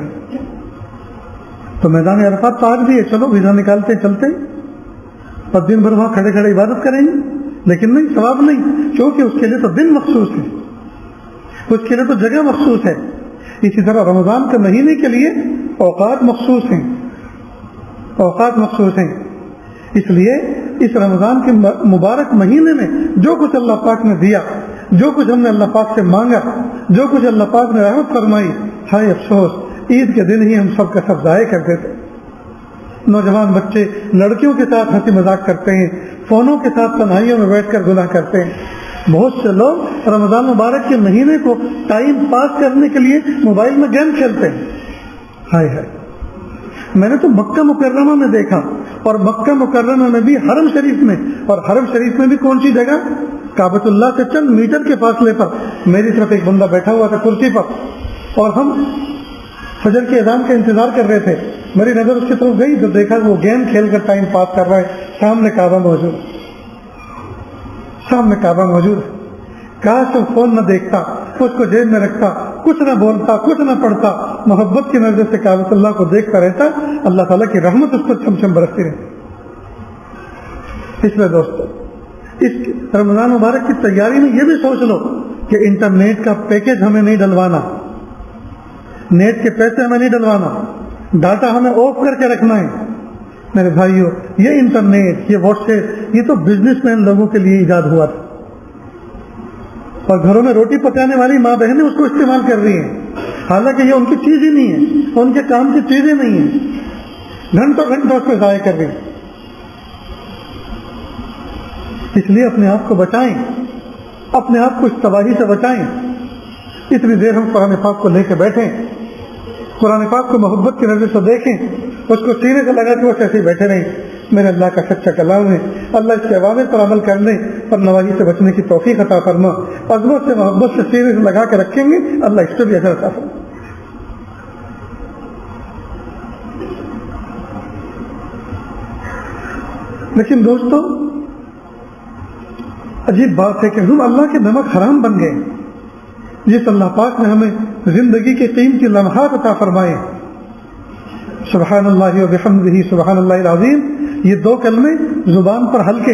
تو میدان عرفات تو آج بھی ہے، چلو ویزا نکالتے چلتے اور دن بھر وہاں کھڑے کھڑے عبادت کریں گے، لیکن نہیں، ثواب نہیں، کیونکہ اس کے لیے تو دن مخصوص ہے، اس کے لیے تو جگہ مخصوص ہے۔ اسی طرح رمضان کے مہینے کے لیے اوقات مخصوص ہیں، اوقات مخصوص ہیں۔ اس لیے اس رمضان کے مبارک مہینے میں جو کچھ اللہ پاک نے دیا، جو کچھ ہم نے اللہ پاک سے مانگا، جو کچھ اللہ پاک نے رحمت فرمائی، ہائے افسوس عید کے دن ہی ہم سب کا سب ضائع کر دیتے۔ نوجوان بچے لڑکیوں کے ساتھ ہنسی مذاق کرتے ہیں، فونوں کے ساتھ تنہائیوں میں بیٹھ کر گناہ کرتے ہیں۔ بہت سے لوگ رمضان مبارک کے مہینے کو ٹائم پاس کرنے کے لیے موبائل میں گیم کھیلتے ہیں۔ ہائے ہائے، میں نے تو مکہ مکرمہ میں دیکھا، اور مکہ مکرمہ میں بھی حرم شریف میں، اور حرم شریف میں بھی کون سی جگہ، کعبۃ اللہ سے چند میٹر کے فاصلے پر میری طرف ایک بندہ بیٹھا ہوا تھا کرسی پر، اور ہم فجر کی اذان کا انتظار کر رہے تھے۔ میری نظر اس کی طرف گئی تو دیکھا وہ گیم کھیل کر ٹائم پاس کر رہا ہے، سامنے کعبہ موجود، سامنے کعبہ موجود ہے۔ کاش وہ فون نہ دیکھتا، اس کو جیب میں رکھتا، کچھ نہ بولتا، کچھ نہ پڑھتا، محبت کی نظر سے کعبۃ اللہ کو دیکھتا رہتا، اللہ تعالیٰ کی رحمت اس پر چھم چھم برستی رہتی۔ اس لیے دوستو، اس رمضان مبارک کی تیاری میں یہ بھی سوچ لو کہ انٹرنیٹ کا پیکج ہمیں نہیں ڈلوانا، نیٹ کے پیسے ہمیں نہیں ڈلوانا، ڈاٹا ہمیں آف کر کے رکھنا ہے۔ میرے بھائیو، یہ انٹرنیٹ، یہ واٹس ایپ، یہ تو بزنس مین لوگوں کے لیے ایجاد ہوا تھا، اور گھروں میں روٹی پکانے والی ماں بہنیں اس کو استعمال کر رہی ہیں، حالانکہ یہ ان کی چیز ہی نہیں ہے، ان کے کام کی چیزیں نہیں ہیں، گھنٹوں گھنٹوں اس کو ضائع کر رہی ہیں۔ اس لیے اپنے آپ کو بچائیں، اپنے آپ کو اس تباہی سے بچائیں۔ اتنی دیر ہم قرآن پاک کو لے کے بیٹھیں، قرآن پاک کو محبت کی نظر سے دیکھیں، اس کو سینے سے لگا کے وہ ایسے بیٹھے رہیں۔ میرے اللہ کا سچا کلام ہے، اللہ اس کے اوامر پر عمل کرنے اور نواہی سے بچنے کی توفیق عطا فرما۔ عظمت سے محبت سے سینے سے لگا کے رکھیں گے، اللہ اس کو بھی اجر عطا فرما۔ لیکن دوستو، عجیب بات ہے کہ ہم اللہ کے نمک حرام بن گئے، جس اللہ پاک نے ہمیں زندگی کے قیمتی لمحات عطا فرمائے۔ سبحان اللہ و بحمدہ سبحان اللہ العظیم، یہ 2 کلمے زبان پر ہلکے،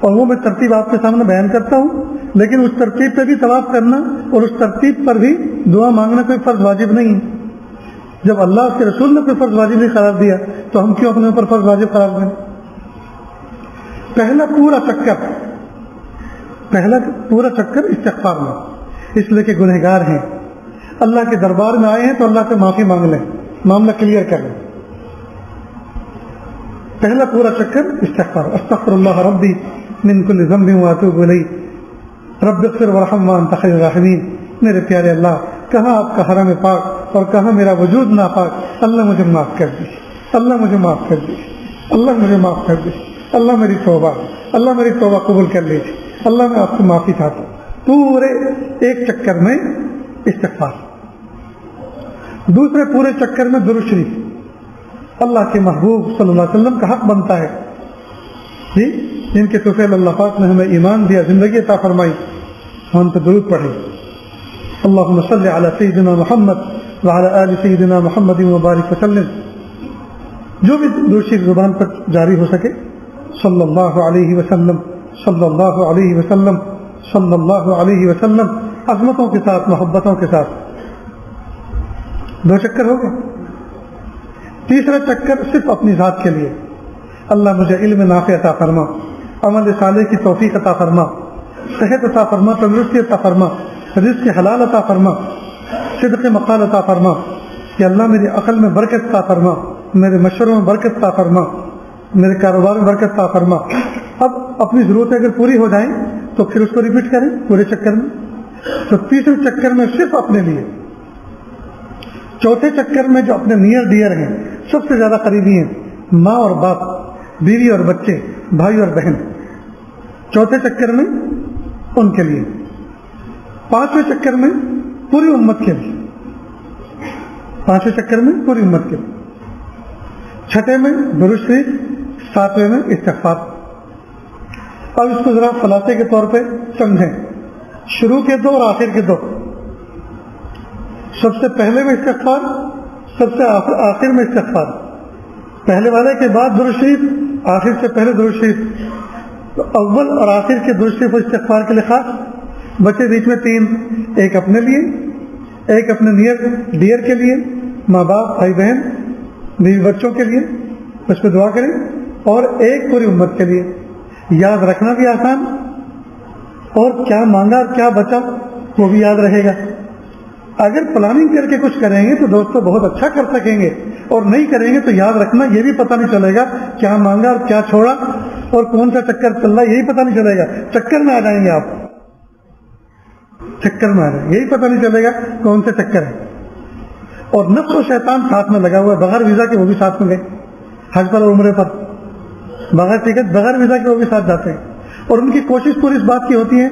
اور وہ میں ترتیب آپ کے سامنے بیان کرتا ہوں، لیکن اس ترتیب پہ بھی طواف کرنا اور اس ترتیب پر بھی دعا مانگنا کوئی فرض واجب نہیں ہے۔ جب اللہ کے رسول نے کوئی فرض واجب نہیں قرار دیا تو ہم کیوں اپنے اوپر فرض واجب قرار دیں؟ پہلا پورا چکر استغفار میں، اس لیے کہ گنہگار ہیں، اللہ کے دربار میں آئے ہیں تو اللہ سے معافی مانگ لیں، معاملہ کلیئر کر لیں۔ پہلا پورا چکر استغفار، استغفر اللہ ربی من کل ذنب واتوب الیہ رب اغفر وارحم وانت خیر الراحمین۔ میرے پیارے اللہ، کہاں آپ کا حرم پاک اور کہاں میرا وجود ناپاک، اللہ مجھے معاف کر دی، اللہ مجھے معاف کر دی، اللہ مجھے معاف کر دی، اللہ میری توبہ، اللہ میری توبہ قبول کر لیجیے، اللہ میں آپ سے معافی چاہتا ہوں۔ پورے ایک چکر میں استغفار۔ دوسرے پورے چکر میں درود شریف، اللہ کے محبوب صلی اللہ علیہ وسلم کا حق بنتا ہے جی، جن کے طفیل اللہ پاک نے ہمیں ایمان دیا، زندگی عطا فرمائی، ہم پہ درود پڑھیں۔ اللہم صلی علی سیدنا محمد وعلی آل سیدنا محمد وبارک وسلم۔ جو بھی درود شریف زبان پر جاری ہو سکے، صلی اللہ علیہ وسلم، صلی اللہ علیہ وسلم، صلی اللہ علیہ وسلم، عظمتوں کے ساتھ، محبتوں کے ساتھ۔ 2 چکر ہو گئے۔ تیسرا چکر صرف اپنی ذات کے لیے، اللہ مجھے علم نافع عطا فرما، عمل صالح کی توفیق عطا فرما، صحت عطا فرما، تندرستی عطا فرما، رزق حلال عطا فرما، صدق مقال عطا فرما، کہ اللہ میری عقل میں برکت عطا فرما، میرے مشوروں میں برکت عطا فرما، میرے کاروبار میں برکت عطا فرما۔ اب اپنی ضرورتیں اگر پوری ہو جائیں تو پھر اس کو ریپیٹ کریں پورے چکر میں۔ تو تیسرے چکر میں صرف اپنے لیے۔ چوتھے چکر میں جو اپنے نیئر ڈیئر ہیں، سب سے زیادہ قریبی ہیں، ماں اور باپ، بیوی اور بچے، بھائی اور بہن، چوتھے چکر میں ان کے لیے۔ پانچویں چکر میں پوری امت کے لیے، پانچویں چکر میں پوری امت کے لیے۔ چھٹے میں درود شریف، ساتویں میں استغفار۔ اب اس کو ذرا خلاصے کے طور پہ سمجھیں، شروع کے 2 اور آخر کے 2۔ سب سے پہلے میں استغفار، سب سے آخر میں استغفار۔ پہلے والے کے بعد درود شریف، آخر سے پہلے درود شریف۔ تو اول اور آخر کے درود شریف اور استغفار کے لیے خاص، بچے بیچ میں 3، ایک اپنے لیے، ایک اپنے نیئر ڈیئر کے لیے، ماں باپ، بھائی بہن، بیوی بچوں کے لیے، اس پہ دعا کریں، اور ایک پوری امت کے لیے۔ یاد رکھنا بھی آسان، اور کیا مانگا اور کیا بچا وہ بھی یاد رہے گا۔ اگر پلاننگ کر کے کچھ کریں گے تو دوستو بہت اچھا کر سکیں گے، اور نہیں کریں گے تو یاد رکھنا یہ بھی پتہ نہیں چلے گا کیا مانگا اور کیا چھوڑا اور کون سا چکر چل رہا ہے، یہی پتہ نہیں چلے گا۔ چکر میں آ جائیں گے آپ، چکر میں آ جائیں گے، یہی پتہ نہیں چلے گا کون سے چکر ہے۔ اور نفس و شیطان ساتھ میں لگا ہوا ہے، بغیر ویزا کے وہ بھی ساتھ میں گئے، حج پر اور عمرے پر، بغیر ٹکٹ، بغیر ویزا کے وہ بھی ساتھ جاتے ہیں، اور ان کی کوشش پوری اس بات کی ہوتی ہے،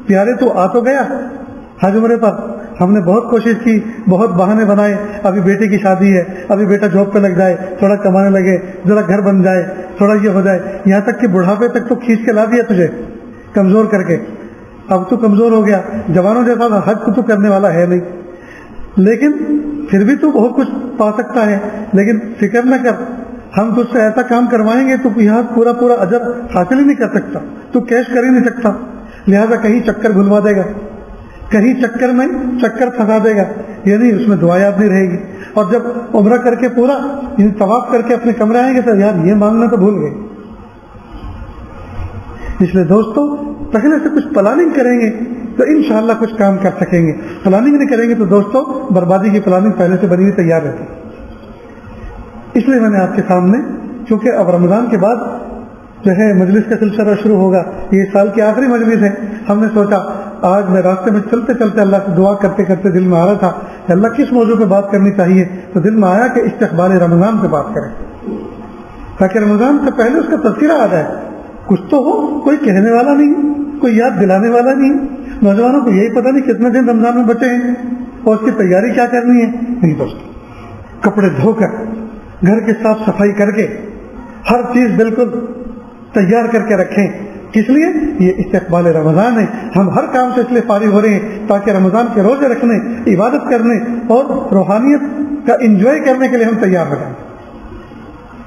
پیارے تو آ تو گیا حج عمرے پر، ہم نے بہت کوشش کی، بہت بہانے بنائے، ابھی بیٹے کی شادی ہے، ابھی بیٹا جاب پہ لگ جائے، تھوڑا کمانے لگے، ذرا گھر بن جائے، تھوڑا یہ ہو جائے، یہاں تک کہ بڑھاپے تک تو کھینچ کے لا دیا تجھے کمزور کر کے، اب تو کمزور ہو گیا، جوانوں جیسا حج کو تو کرنے والا ہے نہیں، لیکن پھر بھی تو بہت کچھ پا سکتا ہے، لیکن فکر نہ کر، ہم تجھ سے ایسا کام کروائیں گے تو یہاں پورا اجر حاصل ہی نہیں کر سکتا، تو کیش کر ہی نہیں سکتا، لہذا کہیں چکر بھلوا دے گا، کہیں چکر میں چکر پھنسا دے گا، یعنی اس میں دعا یاد نہیں رہے گی، اور جب عمرہ کر کے پورا یعنی طواف کر کے اپنے کمرے آئیں گے تو یار یہ مانگنا تو بھول گئے۔ اس لیے دوستو پہلے سے کچھ پلاننگ کریں گے تو انشاءاللہ کچھ کام کر سکیں گے، پلاننگ نہیں کریں گے تو دوستو بربادی کی پلاننگ پہلے سے بنی ہوئی تیار رہتی۔ اس لیے میں نے آپ کے سامنے، چونکہ اب رمضان کے بعد جو ہے مجلس کا سلسلہ شروع ہوگا، یہ سال کی آخری مجلس ہے، ہم نے سوچا آج میں راستے میں چلتے چلتے اللہ سے دعا کرتے کرتے دل میں آ رہا تھا کہ اللہ کس موضوع پہ بات کرنی چاہیے، تو دل میں آیا کہ استقبال رمضان پہ بات کریں، تاکہ رمضان سے پہلے اس کا تذکرہ آ جائے، کچھ تو ہو، کوئی کہنے والا نہیں، کوئی یاد دلانے والا نہیں، نوجوانوں کو یہی پتہ نہیں کتنے دن رمضان میں بچے ہیں اور اس کی تیاری کیا کرنی ہے۔ نہیں دوست، کپڑے دھو کر، گھر کی صاف صفائی کر کے، ہر چیز بالکل تیار کر کے رکھیں، کس لیے؟ یہ استقبال رمضان ہے، ہم ہر کام سے اس لیے فارغ ہو رہے ہیں تاکہ رمضان کے روزے رکھنے، عبادت کرنے اور روحانیت کا انجوائے کرنے کے لیے ہم تیار ہو جائیں۔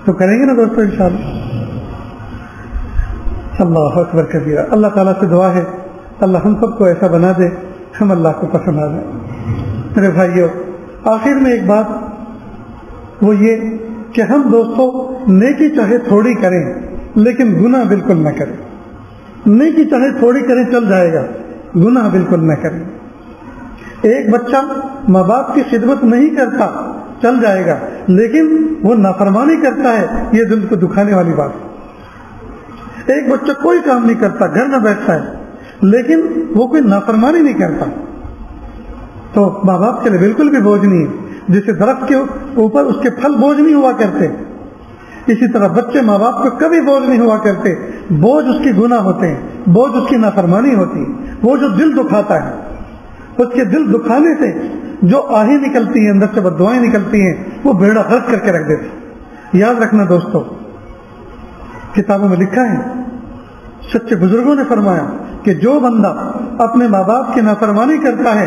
تو کریں گے نا دوستو انشاءاللہ۔ اللہ اکبر کبیرہ. اللہ تعالیٰ سے دعا ہے اللہ ہم سب کو ایسا بنا دے ہم اللہ کو پسند آ جائیں. میرے بھائیوں آخر میں ایک بات وہ یہ کہ ہم دوستوں نیکی چاہے تھوڑی کریں لیکن گناہ بالکل نہ کریں. نیکی چاہے تھوڑی کریں چل جائے گا, گناہ بالکل نہ کریں. ایک بچہ ماں باپ کی خدمت نہیں کرتا چل جائے گا لیکن وہ نافرمانی کرتا ہے, یہ دل کو دکھانے والی بات ہے. ایک بچہ کوئی کام نہیں کرتا گھر میں بیٹھتا ہے لیکن وہ کوئی نافرمانی نہیں کرتا تو ماں باپ کے لیے بالکل بھی بوجھ نہیں ہے. جیسے درخت کے اوپر اس کے پھل بوجھ نہیں ہوا کرتے, اسی طرح بچے ماں باپ کو کبھی بوجھ نہیں ہوا کرتے. بوجھ اس کی گناہ ہوتے ہیں, بوجھ اس کی نافرمانی ہوتی ہے. وہ جو دل دکھاتا ہے اس کے دل دکھانے سے جو آہیں نکلتی ہیں اندر سے بددعائیں نکلتی ہیں وہ بیڑا غرق کر کے رکھ دیتی. یاد رکھنا دوستو کتابوں میں لکھا ہے سچے بزرگوں نے فرمایا کہ جو بندہ اپنے ماں باپ کی نافرمانی کرتا ہے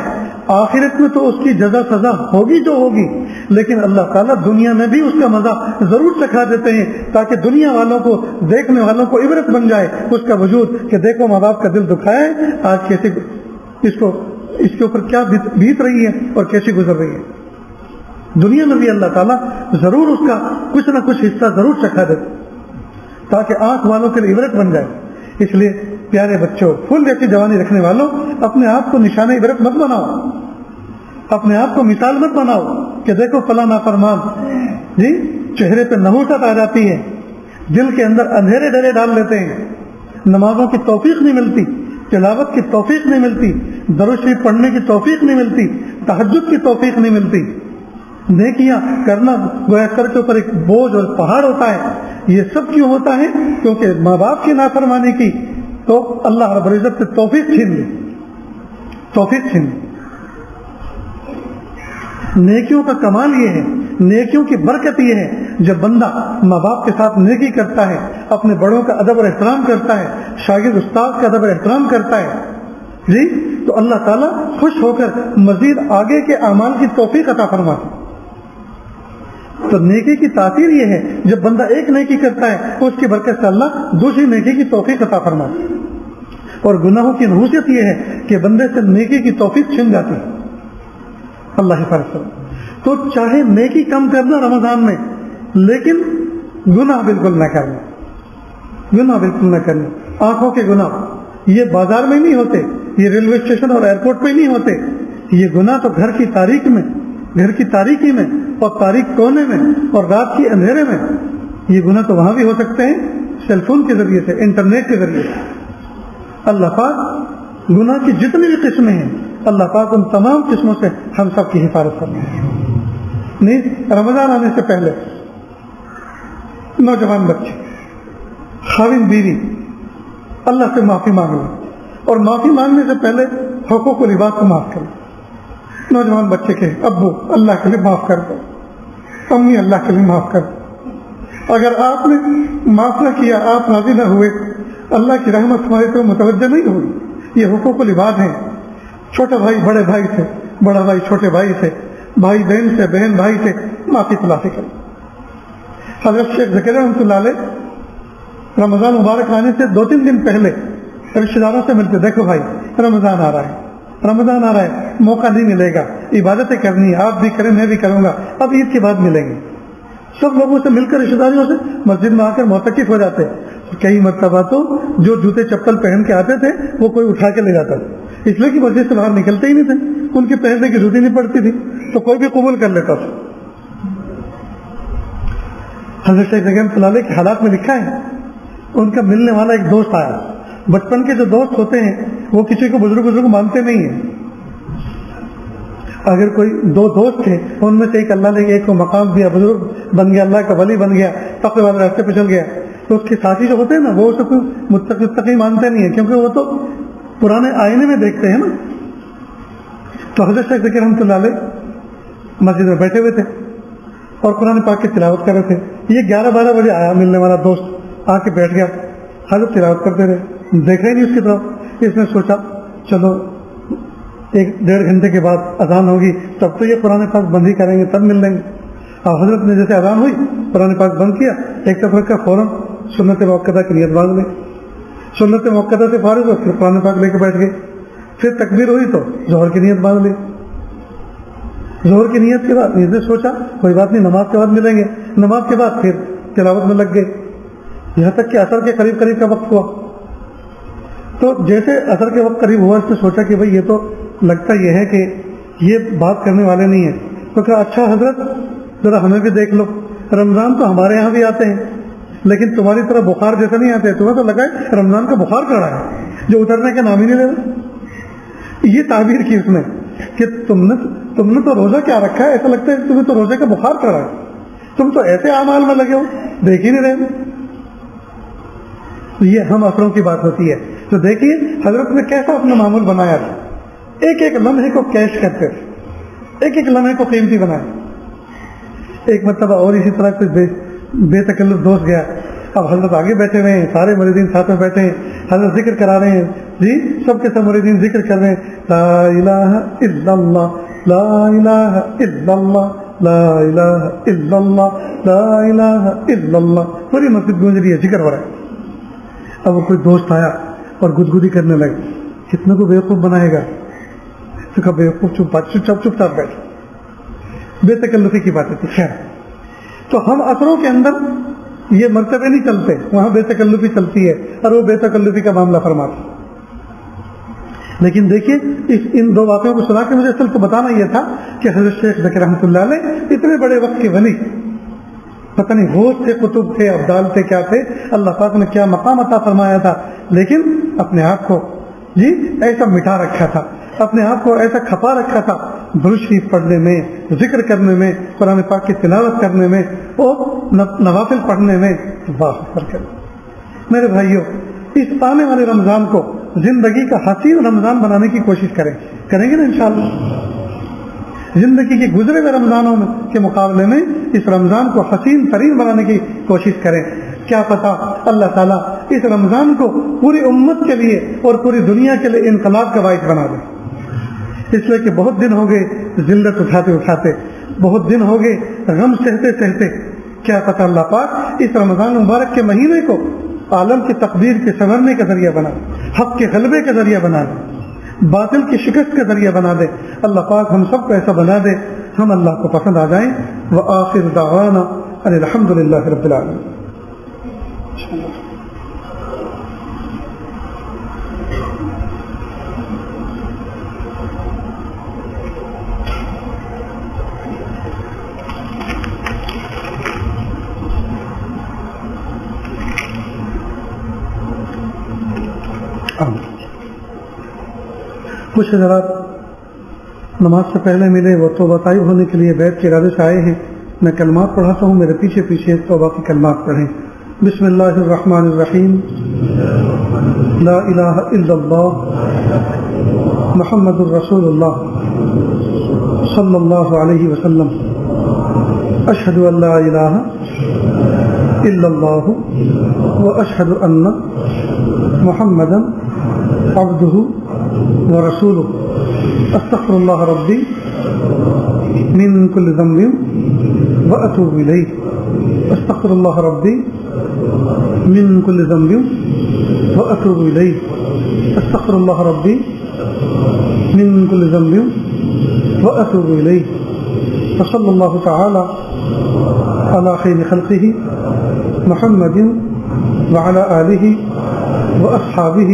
آخرت میں تو اس کی جزا سزا ہوگی جو ہوگی لیکن اللہ تعالیٰ دنیا میں بھی اس کا مزہ ضرور چکھا دیتے ہیں تاکہ دنیا والوں کو دیکھنے والوں کو عبرت بن جائے اس کا وجود کہ دیکھو ماں باپ کا دل دکھایا ہے آج کیسے اس کے اوپر کیا بیت رہی ہے اور کیسی گزر رہی ہے. دنیا میں بھی اللہ تعالیٰ ضرور اس کا کچھ نہ کچھ حصہ ضرور چکھا دیتے تاکہ آنکھ والوں کے لیے عبرت بن جائے. اس لیے پیارے بچوں پھول جیسی جوانی رکھنے والوں اپنے آپ کو نشان عبرت مت بناؤ, اپنے آپ کو مثال مت بناؤ کہ دیکھو فلاں نافرمان جی چہرے پہ نحوست آ جاتی ہے, دل کے اندر اندھیرے ڈرے ڈال لیتے ہیں, نمازوں کی توفیق نہیں ملتی, تلاوت کی توفیق نہیں ملتی, درود شریف پڑھنے کی توفیق نہیں ملتی, تہجد کی توفیق نہیں ملتی. نیکیاں کرنا گویا سر کے اوپر ایک بوجھ اور پہاڑ ہوتا ہے. یہ سب کیوں ہوتا ہے کیونکہ ماں باپ کی نافرمانی کی تو اللہ رب العزت سے توفیق چھین لی. نیکیوں کا کمال یہ ہے, نیکیوں کی برکت یہ ہے جب بندہ ماں باپ کے ساتھ نیکی کرتا ہے, اپنے بڑوں کا ادب اور احترام کرتا ہے, شاگرد استاد کا ادب اور احترام کرتا ہے جی تو اللہ تعالیٰ خوش ہو کر مزید آگے کے اعمال کی توفیق عطا فرماتا ہے. تو نیکی کی تاثیر یہ ہے جب بندہ ایک نیکی کرتا ہے تو اس کی برکت سے اللہ دوسری نیکی کی توفیق عطا فرماتا ہے. اور گناہوں کی نحوست یہ ہے کہ بندے سے نیکی کی توفیق چھن جاتی ہے. اللہ حفاظت کرے. تو چاہے نیکی کم کرنا رمضان میں لیکن گناہ بالکل نہ کرنا, گناہ بالکل نہ کرنا. آنکھوں کے گناہ یہ بازار میں نہیں ہوتے, یہ ریلوے اسٹیشن اور ایئرپورٹ پہ نہیں ہوتے. یہ گناہ تو گھر کی تاریکی میں اور تاریک کونے میں اور رات کی اندھیرے میں, یہ گناہ تو وہاں بھی ہو سکتے ہیں سیل فون کے ذریعے سے, انٹرنیٹ کے ذریعے سے. اللہ پاک گناہ کی جتنی بھی قسمیں ہیں اللہ پاک ان تمام قسموں سے ہم سب کی حفاظت کرنا. نہیں رمضان آنے سے پہلے نوجوان بچے خاوند بیوی اللہ سے معافی مانگ لیں اور معافی مانگنے سے پہلے حقوق و لباس کو معاف کریں. نوجوان بچے کے ابو اللہ کے لیے معاف کر دو, امی اللہ کے لیے معاف کر دو. اگر آپ نے معاف نہ کیا, آپ راضی نہ ہوئے, اللہ کی رحمت ہمارے تو متوجہ نہیں ہوئی. یہ حقوق و لباس ہیں. چھوٹا بھائی بڑے بھائی سے, بڑا بھائی چھوٹے بھائی سے, بھائی بہن سے, بہن بھائی سے معافی تلافی کریں. حضرت شیخ ذکر رحمۃ اللہ علیہ رمضان مبارک آنے سے 2-3 دن پہلے رشتے داروں سے ملتے, دیکھو بھائی رمضان آ رہا ہے, موقع نہیں ملے گا, عبادتیں کرنی ہے, آپ بھی کریں میں بھی کروں گا, اب عید کے بعد ملیں گے. سب لوگوں سے مل کر رشتے داریوں سے مسجد میں آ کر معتکف ہو جاتے. کئی مرتبہ تو جو جوتے چپل پہن کے آتے تھے وہ کوئی اٹھا کے لے جاتا تھا, اس لیے کہ مسجد سے باہر نکلتے ہی نہیں تھے, ان کے پہننے کی ضرورت نہیں پڑتی تھی تو کوئی بھی قبول کر لیتا تھا. حضرت شیخ رحمۃ اللہ علیہ کے حالات میں لکھا ہے ان کا ملنے والا ایک دوست آیا. بچپن کے جو دوست ہوتے ہیں وہ کسی کو بزرگ مانتے نہیں ہیں. اگر کوئی 2 دوست تھے ان میں سے ایک اللہ نے ایک کو مقام دیا, بزرگ بن گیا, اللہ کا ولی بن گیا, تقوی والے راستے پہ چل گیا, تو اس کے ساتھی جو ہوتے ہیں نا وہ اسے کوئی متقی مانتے نہیں ہیں کیونکہ وہ تو پرانے آئینے میں دیکھتے ہیں نا. تو حضرت شیخ ذکر رحمۃ اللہ علیہ مسجد میں بیٹھے ہوئے تھے اور قرآن پاک کی تلاوت کر رہے تھے. یہ 11-12 بجے آیا ملنے والا دوست, آ کے بیٹھ گیا. حضرت تلاوت کرتے رہے, دیکھ رہے نہیں اس کی طرف. اس نے سوچا چلو 1-1.5 گھنٹے کے بعد اذان ہوگی تب تو یہ قرآن پاک بند ہی کریں گے, تب مل لیں گے. اور حضرت نے جیسے اذان ہوئی قرآن پاک بند کیا, ایک طرف رکھا, فوراً سنت موقعہ کی نیت باندھ لیں. سنت موقدہ سے فارغ ہو پھر قرآن پاک لے کے بیٹھ گئے، پھر تکبیر ہوئی تو ظہر کی نیت باندھ لی، ظہر کی نیت کے بعد نیت نے سوچا کوئی بات نہیں نماز کے بعد ملیں گے، نماز کے بعد پھر تلاوت میں لگ گئے، یہاں تک کہ عصر کے قریب قریب کا وقت ہوا۔ تو جیسے عصر کے وقت قریب ہوا اس نے سوچا کہ بھئی یہ تو لگتا یہ ہے کہ یہ بات کرنے والے نہیں ہیں، تو کہا اچھا حضرت ذرا ہمیں بھی دیکھ لو، رمضان تو ہمارے یہاں بھی آتے ہیں لیکن تمہاری طرح بخار جیسا نہیں آتے، تمہیں تو لگا ہے رمضان کا بخار چڑھا ہے جو اترنے کا نام ہی نہیں لے رہا۔ یہ تعبیر کی اس نے کہ تم نے تو روزہ کیا رکھا ہے، ایسا لگتا ہے تمہیں تو روزے کا بخار چڑھا ہے، تم تو ایسے اعمال میں لگے ہو دیکھ ہی نہیں رہے۔ یہ ہم اثروں کی بات ہوتی ہے۔ تو دیکھیے حضرت نے کیسا اپنا معمول بنایا تھا، ایک ایک لمحے کو کیش کرتے تھے، ایک ایک لمحے کو قیمتی بنایا۔ ایک مرتبہ اور اسی طرح کوئی بے تکلف دوست گیا، اب حضرت آگے بیٹھے ہوئے ہیں، سارے مریدین ساتھ میں بیٹھے ہیں، حضرت ذکر کرا رہے ہیں، جی سب کے سب مریدین ذکر کر رہے ہیں، لا الہ الا اللہ لا الہ الا اللہ لا الہ الا اللہ لا الہ الا اللہ، پوری مسجد گونج رہی ہے، ذکر ہو رہا ہے۔ اب وہ کوئی دوست آیا اور گدگدی کرنے لگا، کتنے کو بیوقوف بنائے گا، تو کہا بیوقوف چپ چاپ بیٹھ، بے تکلفی کی باتیں تھی۔ خیر، تو ہم اثروں کے اندر یہ مرتبے نہیں چلتے، وہاں بے تکلفی چلتی ہے اور وہ بے تکلفی کا معاملہ فرماتے۔ لیکن دیکھیے ان دو واقعوں کو سنا کے مجھے اصل تو بتانا یہ تھا کہ حضرت شیخ ذکر رحمۃ اللہ علیہ اتنے بڑے وقت کے ولی، پتہ نہیں غوث تھے، قطب تھے، ابدال تھے، کیا تھے، اللہ پاک نے کیا مقام عطا فرمایا تھا، لیکن اپنے آپ کو جی ایسا مٹھا رکھا تھا، اپنے آپ کو ایسا کھپا رکھا تھا درود شریف پڑھنے میں، ذکر کرنے میں، قرآن پاک کی تلاوت کرنے میں اور نوافل پڑھنے میں۔ واہ اکبر۔ میرے بھائیوں، اس آنے والے رمضان کو زندگی کا حسین رمضان بنانے کی کوشش کریں گے نا انشاءاللہ۔ زندگی کے گزرے ہوئے رمضانوں کے مقابلے میں اس رمضان کو حسین ترین بنانے کی کوشش کریں۔ کیا پتہ اللہ تعالیٰ اس رمضان کو پوری امت کے لیے اور پوری دنیا کے لیے انقلاب کا باعث بنا دے، اس لیے کہ بہت دن ہو گئے ذلت اٹھاتے، بہت دن ہو گئے غم سہتے، کیا پتہ اللہ پاک اس رمضان مبارک کے مہینے کو عالم کی تقدیر کے سنورنے کا ذریعہ بنا دے، حق کے غلبے کا ذریعہ بنا دے، باطل کی شکست کا ذریعہ بنا دے۔ اللہ پاک ہم سب کو ایسا بنا دے ہم اللہ کو پسند آ جائیں۔ وآخر دعوانا ان الحمد للہ رب العالمین۔ کچھ حضرات نماز سے پہلے ملے، وہ توبہ طائب ہونے کے لیے بیت کے ارادے سے آئے ہیں، میں کلمات پڑھاتا ہوں، میرے پیچھے پیچھے توبہ کی کلمات پڑھیں۔ بسم اللہ الرحمن الرحیم، لا الہ الا اللہ محمد الرسول اللہ صلی اللہ علیہ وسلم، اشہد ان لا الہ الا اللہ واشہد ان محمدا عبدہ ورسولہ، استغفر اللہ ربی من کل ذنب واتوب الیہ، استغفر اللہ ربی من کل ذنب واتوب الیہ، استغفر اللہ ربی من کل ذنب واتوب الیہ، وصلی اللہ تعالی علی خیر خلقہ محمد وعلی آلہ واصحابہ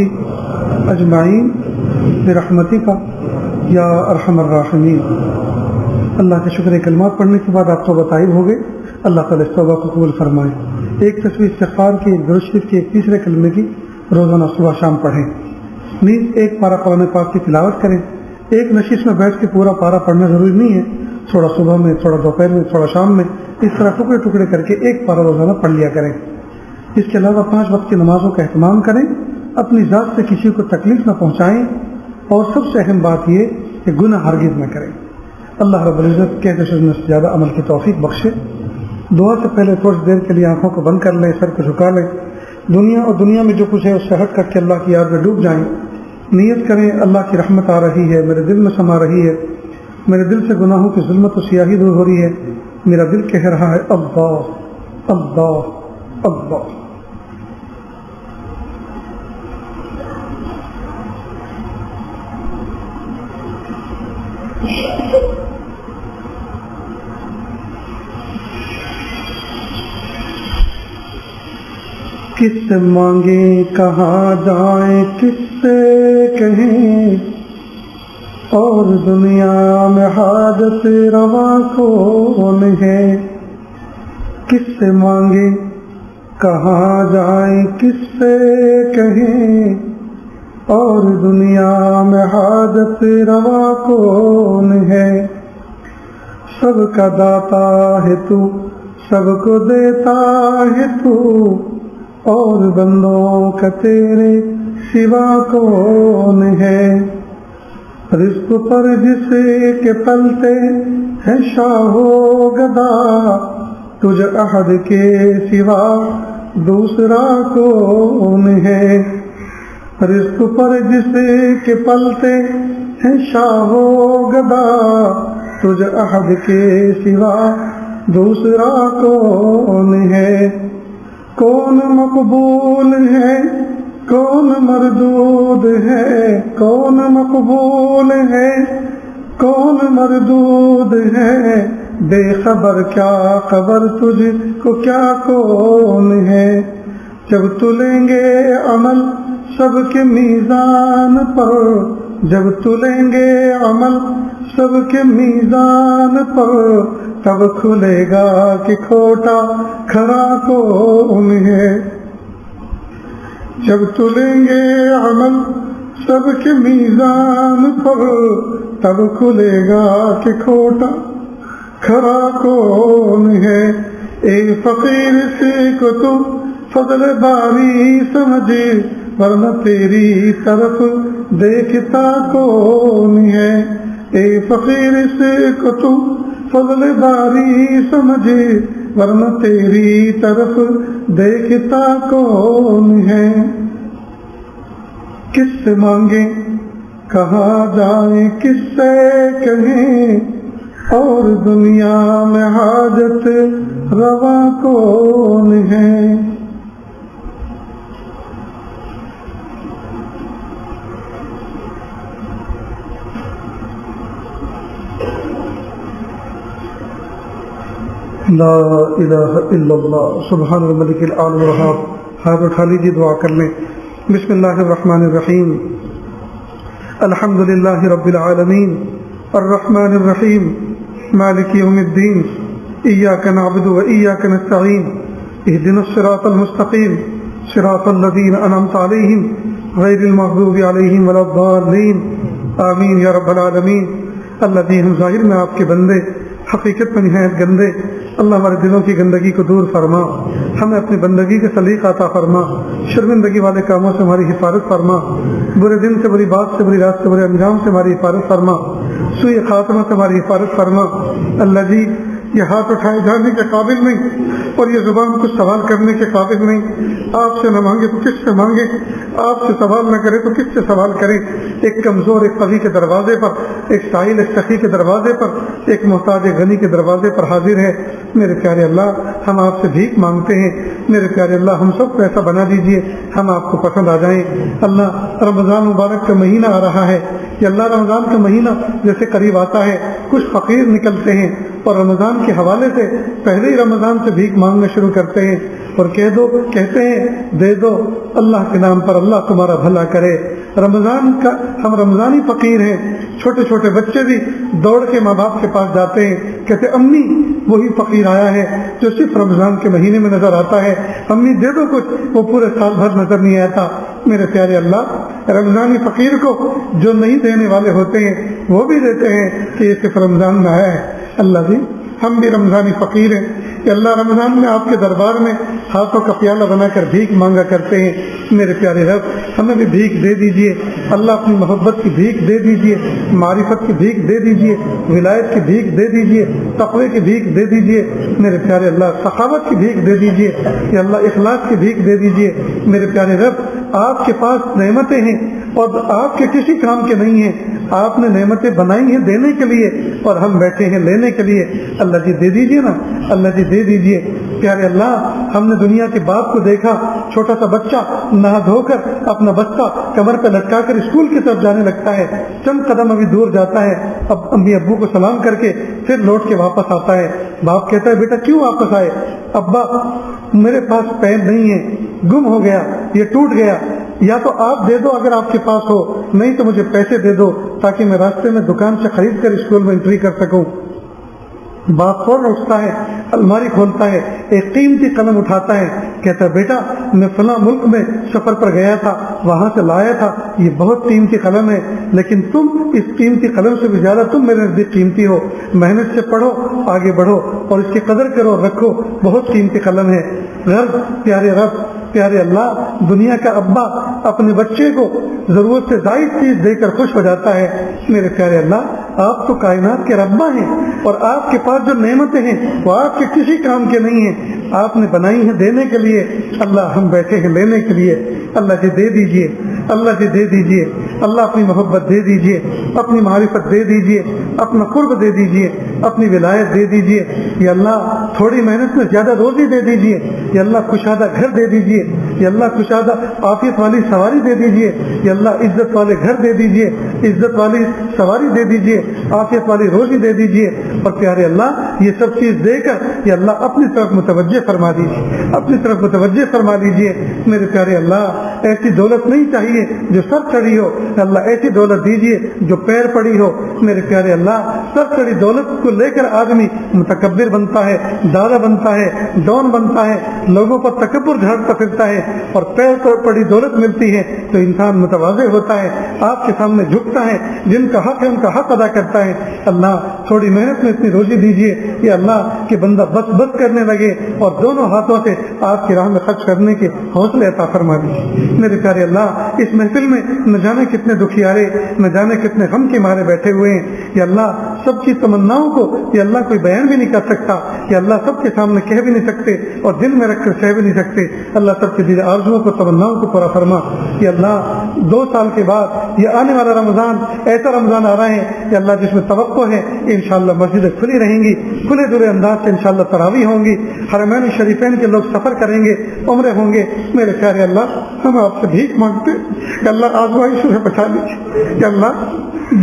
اجمعین برحمتک یا ارحم الراحمین۔ اللہ کے شکر کلمات پڑھنے کے بعد آپ توبہ طائب ہو گئے، اللہ تعالیٰ اس توبہ کو قبول فرمائے۔ ایک تصویر استغفار کی، ایک درود شریف کی، ایک تیسرے کلمے کی روزانہ صبح شام پڑھیں۔ نیز ایک پارہ قرآن پاک کی تلاوت کریں۔ ایک نشست میں بیٹھ کے پورا پارہ پڑھنا ضروری نہیں ہے، تھوڑا صبح میں، تھوڑا دوپہر میں، تھوڑا شام میں، اس طرح ٹکڑے ٹکڑے کر کے ایک پارہ روزانہ پڑھ لیا کریں۔ اس کے علاوہ 5 وقت کی نمازوں کا اہتمام کریں، اپنی ذات سے کسی کو تکلیف نہ پہنچائیں، اور سب سے اہم بات یہ کہ گناہ ہرگز نہ کریں۔ اللہ رب العزت کہتے سے زیادہ عمل کی توفیق بخشے۔ دعا سے پہلے تھوڑی دیر کے لیے آنکھوں کو بند کر لیں، سر کو جھکا لیں، دنیا اور دنیا میں جو کچھ ہے اس سے ہٹ کر کے اللہ کی یاد میں ڈوب جائیں۔ نیت کریں اللہ کی رحمت آ رہی ہے، میرے دل میں سما رہی ہے، میرے دل سے گناہوں کی ظلمت و سیاہی دور ہو رہی ہے، میرا دل کہہ رہا ہے اللہ اللہ اللہ۔ کس سے مانگیں کہاں جائیں کس سے کہیں، اور دنیا میں حاجت روا کون ہے؟ کس سے مانگیں کہاں جائیں کس سے کہیں، اور دنیا میں حاجت روا کون ہے؟ سب کا داتا ہے تو، سب کو دیتا ہے تو، اور بندوں کا تیرے سوا کون ہے؟ رزق پر جسے کے پلتے ہیں شاہ و گدا، تجھ احد کے سوا دوسرا کون ہے؟ رزق پر جسے کے پلتے ہیں شاہ و گدا، تجھ احد کے سوا دوسرا کون ہے؟ کون مقبول ہے کون مردود ہے، کون مقبول ہے کون مردود ہے، بے خبر کیا خبر تجھ کو کیا کون ہے؟ جب تلیں گے عمل سب کے میزان پر، جب تلیں گے عمل سب کے میزان پر، تب کھلے گا کہ کھوٹا کھرا کون ہے؟ جب تلیں گے عمل سب کے میزان پر، تب کھلے گا کہ کھوٹا کھرا کون ہے؟ اے فقیر سے کو تو فضل باری سمجھے، ورنہ تیری طرف دیکھتا کون ہے؟ اے فقیر سے کو تو فضل باری سمجھے، ورنہ تیری طرف دیکھتا کون ہے؟ کس سے مانگیں کہاں جائیں کس سے کہیں، اور دنیا میں حاجت روا کون ہے؟ لا الہ الا اللہ سبحان الملک العال الوہاب۔ ہاتھ اٹھا لیجیے، دعا کر لیں۔ بسم اللہ الرحمن الرحیم، الحمد للہ رب العالمین، الرحمن الرحیم، مالک یوم الدین، ایاک نعبد و ایاک نستعین، اہدنا الصراط المستقیم، صراط الذین انعمت علیہم غیر المغضوب علیہم ولا الضالین، آمین یا رب العالمین۔ اللہ جی، ہم ظاہر میں آپ کے بندے، حقیقت میں نہایت گندے، اللہ ہمارے دلوں کی گندگی کو دور فرما، ہمیں اپنی بندگی کے سلیقہ عطا فرما، شرمندگی والے کاموں سے ہماری حفاظت فرما، برے دن سے، بری بات سے، بری رات سے، برے انجام سے ہماری حفاظت فرما، سوء خاتمہ سے ہماری حفاظت فرما۔ اللہ جی، یہ ہاتھ اٹھائے جانے کے قابل نہیں اور یہ زبان کچھ سوال کرنے کے قابل نہیں، آپ سے نہ مانگے تو کس سے مانگے، آپ سے سوال نہ کرے تو کس سے سوال کرے؟ ایک کمزور ایک قوی کے دروازے پر، ایک سائل ایک سخی کے دروازے پر، ایک محتاج غنی کے دروازے پر حاضر ہے۔ میرے پیارے اللہ، ہم آپ سے بھیک مانگتے ہیں، میرے پیارے اللہ ہم سب کو ایسا بنا دیجئے ہم آپ کو پسند آ جائیں۔ اللہ، رمضان مبارک کا مہینہ آ رہا ہے، یا اللہ رمضان کا مہینہ جیسے قریب آتا ہے کچھ فقیر نکلتے ہیں اور رمضان کے حوالے سے پہلے ہی رمضان سے بھیک مانگنا شروع کرتے ہیں اور کہتے ہیں دے دو، اللہ کے نام پر اللہ تمہارا بھلا کرے۔ رمضان کا ہم رمضانی فقیر ہیں، چھوٹے چھوٹے بچے بھی دوڑ کے ماں باپ کے پاس جاتے ہیں، کہتے امی وہی فقیر آیا ہے جو صرف رمضان کے مہینے میں نظر آتا ہے، امی دے دو کچھ، وہ پورے سال بھر نظر نہیں آتا۔ میرے پیارے اللہ، رمضانی فقیر کو جو نہیں دینے والے ہوتے ہیں وہ بھی دیتے ہیں کہ یہ صرف رمضان میں آیا ہے۔ اللہ جی، ہم بھی رمضانی فقیر ہیں کہ اللہ رمضان میں آپ کے دربار میں ہاتھوں کا پیالہ بنا کر بھیک مانگا کرتے ہیں۔ میرے پیارے رب، ہمیں بھی بھیک دے دیجئے، اللہ اپنی محبت کی بھیک دے دیجئے، معرفت کی بھیک دے دیجئے، ولایت کی بھیک دے دیجئے، تقوی کی بھیک دے دیجئے۔ میرے پیارے اللہ، سخاوت کی بھیک دے دیجئے، یا اللہ اخلاص کی بھیک دے دیجئے۔ میرے پیارے رب، آپ کے پاس نعمتیں ہیں اور آپ کے کسی کام کے نہیں ہیں، آپ نے نعمتیں بنائی ہیں دینے کے لیے اور ہم بیٹھے ہیں لینے کے لیے۔ اللہ جی دے دیجئے نا، اللہ جی دے دیجئے۔ پیارے اللہ ہم نے دنیا کے باپ کو دیکھا، چھوٹا سا بچہ نہا دھو کر اپنا بستہ کمر پہ لٹکا کر اسکول کی طرف جانے لگتا ہے، چند قدم ابھی دور جاتا ہے، اب امی ابو کو سلام کر کے پھر لوٹ کے واپس آتا ہے۔ باپ کہتا ہے بیٹا کیوں واپس آئے؟ ابا میرے پاس پین نہیں ہے، گم ہو گیا، یہ ٹوٹ گیا، یا تو آپ دے دو اگر آپ کے پاس ہو، نہیں تو مجھے پیسے دے دو تاکہ میں راستے میں دکان سے خرید کر اسکول میں انٹری کر سکوں۔ باپ فوراً اٹھتا ہے، الماری کھولتا ہے، ایک قیمتی قلم اٹھاتا ہے، کہتا ہے بیٹا میں فلاں ملک میں سفر پر گیا تھا، وہاں سے لایا تھا، یہ بہت قیمتی قلم ہے، لیکن تم اس قیمتی قلم سے بھی زیادہ تم میرے نزدیک قیمتی ہو، محنت سے پڑھو، آگے بڑھو اور اس کی قدر کرو، رکھو، بہت قیمتی قلم ہے۔ غرض پیارے رب، پیارے اللہ، دنیا کا ابا اپنے بچے کو ضرورت سے زائد چیز دے کر خوش ہو جاتا ہے۔ میرے پیارے اللہ آپ تو کائنات کے ربا ہیں، اور آپ کے پاس جو نعمتیں ہیں وہ آپ کے کسی کام کے نہیں ہیں، آپ نے بنائی ہیں دینے کے لیے۔ اللہ ہم بیٹھے ہیں لینے کے لیے، اللہ جی دے دیجئے، اللہ جی دے دیجئے، اللہ اپنی محبت دے دیجئے، اپنی معرفت دے دیجئے، اپنا قرب دے دیجئے، اپنی ولایت دے دیجئے، یا اللہ تھوڑی محنت میں زیادہ روزی دے دیجئے، یا اللہ کشادہ گھر دے دیجئے، یا اللہ کشادہ عافیت والی سواری دے دیجئے، یا اللہ عزت والے گھر دے دیجئے، عزت والی سواری دے دیجئے، عافیت والی روزی دے دیجئے، اور پیارے اللہ یہ سب چیز دے کر یا اللہ اپنی طرف متوجہ فرما دیجئے، اپنی طرف متوجہ فرما دیجئے۔ میرے پیارے اللہ ایسی دولت نہیں چاہیے جو سر چڑھی ہو، اللہ ایسی دولت دیجئے جو پیر پڑی ہو۔ میرے پیارے اللہ سر چڑھی دولت کو لے کر آدمی متکبر بنتا ہے، دادا بنتا ہے، ڈون بنتا ہے، لوگوں پر تکبر جھاڑتا پھرتا ہے، اور پیر پر پڑی دولت ملتی ہے تو انسان متواضع ہوتا ہے، آپ کے سامنے جھکتا ہے، جن کا حق ہے ان کا حق ادا کرتا ہے۔ اللہ تھوڑی محنت میں اتنی روزی دیجئے یا اللہ کہ بندہ بس بس کرنے لگے اور دونوں ہاتھوں سے آپ کی راہ میں خرچ کرنے کے حوصلے عطا فرما دیجیے۔ میرے پیارے اللہ اس محفل میں نہ جانے کتنے دکھیارے، نہ جانے کتنے غم کے مارے بیٹھے ہوئے ہیں، یا اللہ سب کی تمناؤں کو یا اللہ کوئی بیان بھی نہیں کر سکتا، یا اللہ سب کے سامنے کہہ بھی نہیں سکتے اور دل میں رکھ کر سہ بھی نہیں سکتے۔ اللہ سب کے دل آرزوؤں کو تمناؤں کو پورا فرما۔ یا اللہ 2 سال کے بعد یہ آنے والا رمضان ایسا رمضان آ رہا ہے کہ اللہ جس میں توقع ہے انشاءاللہ مسجدیں کھلی رہیں گی، کھلے دورے انداز سے انشاءاللہ تراویح ہوں گی، حرمین شریفین کے لوگ سفر کریں گے، عمرے ہوں گے۔ میرے پیارے اللہ ہم آپ سے بھیک مانگتے کہ اللہ آزمائشوں سے بچا لیجیے، کہ اللہ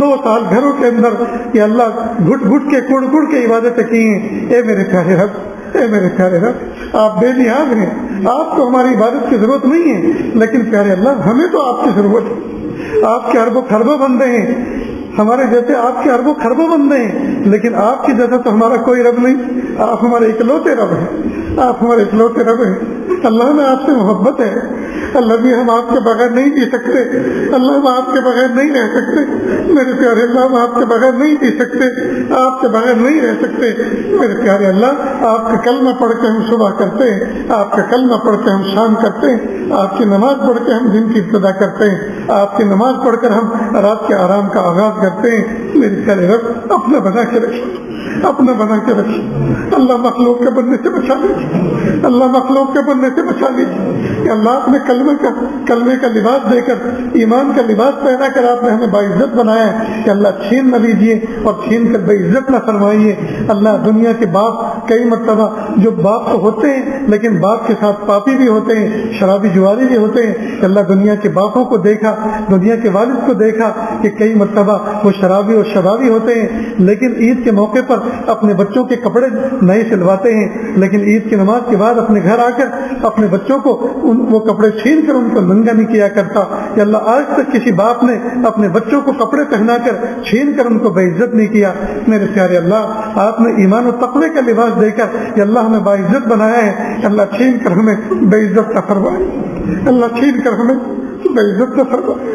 2 سال گھروں کے اندر یا اللہ گھٹ گھٹ کے کڑ کڑ کے عبادتیں کی ہیں۔ اے میرے پیارے رب، اے میرے پیارے رب آپ بے نیاز ہیں، آپ کو ہماری عبادت کی ضرورت نہیں ہے، لیکن پیارے اللہ ہمیں تو آپ کی ضرورت ہے۔ آپ کے اربوں خربوں بندے ہیں، ہمارے جیسے آپ کے اربوں خربوں بندے ہیں، لیکن آپ کی جیسا تو ہمارا کوئی رب نہیں، آپ ہمارے اکلوتے رب ہیں، آپ ہمارے اکلوتے رب ہیں۔ اللہ میں آپ سے محبت ہے، اللہ بھی ہم آپ کے بغیر نہیں جی سکتے، اللہ ہم آپ کے بغیر نہیں رہ سکتے، میرے پیارے اللہ ہم آپ کے بغیر نہیں جی سکتے، آپ کے بغیر نہیں رہ سکتے۔ میرے پیارے اللہ آپ کا کلمہ پڑھ کے ہم صبح کرتے ہیں، آپ کا کلمہ پڑھ کے ہم شام کرتے ہیں، آپ کی نماز پڑھ کے ہم دن کی ابتدا کرتے ہیں، آپ کی نماز پڑھ کر ہم رات کے آرام کا آغاز کرتے ہیں۔ میرے پیارے رب اپنا بنا کے رکھیں، اپنا بنا کے رکھیں، اللہ مخلوق کے بننے سے بچا لیجیے، اللہ مخلوق کے بننے سے بچا لیجیے۔ کہ اللہ اپنے کلمے کا لباس دے کر، ایمان کا لباس پہنا کر آپ نے ہمیں باعزت بنایا ہے، کہ اللہ چھین نہ لیجیے اور چھین کر بے عزت نہ فرمائیے۔ اللہ دنیا کے باپ کئی مرتبہ جو باپ تو ہوتے ہیں لیکن باپ کے ساتھ پاپی بھی ہوتے ہیں، شرابی جواری بھی ہوتے ہیں، اللہ دنیا کے باپوں کو دیکھا، دنیا کے والد کو دیکھا کہ کئی مرتبہ وہ شرابی اور شبابی ہوتے ہیں، لیکن عید کے موقع پر اپنے بچوں کے کپڑے نئے سلواتے ہیں، لیکن عید کی نماز کے بعد اپنے گھر آ کر اپنے بچوں کو وہ کپڑے چھین کر ان کو ننگا نہیں کیا کرتا۔ یا اللہ آج تک کسی باپ نے اپنے بچوں کو کپڑے پہنا کر چھین کر ان کو بے عزت نہیں کیا۔ میرے پیارے اللہ آپ نے ایمان و تقوی کا لباس دے کر یا اللہ ہمیں باعزت بنایا ہے، اللہ چھین کر ہمیں بے عزت نہ فرمائے، اللہ چھین کر ہمیں بے عزت نہ فرمائے،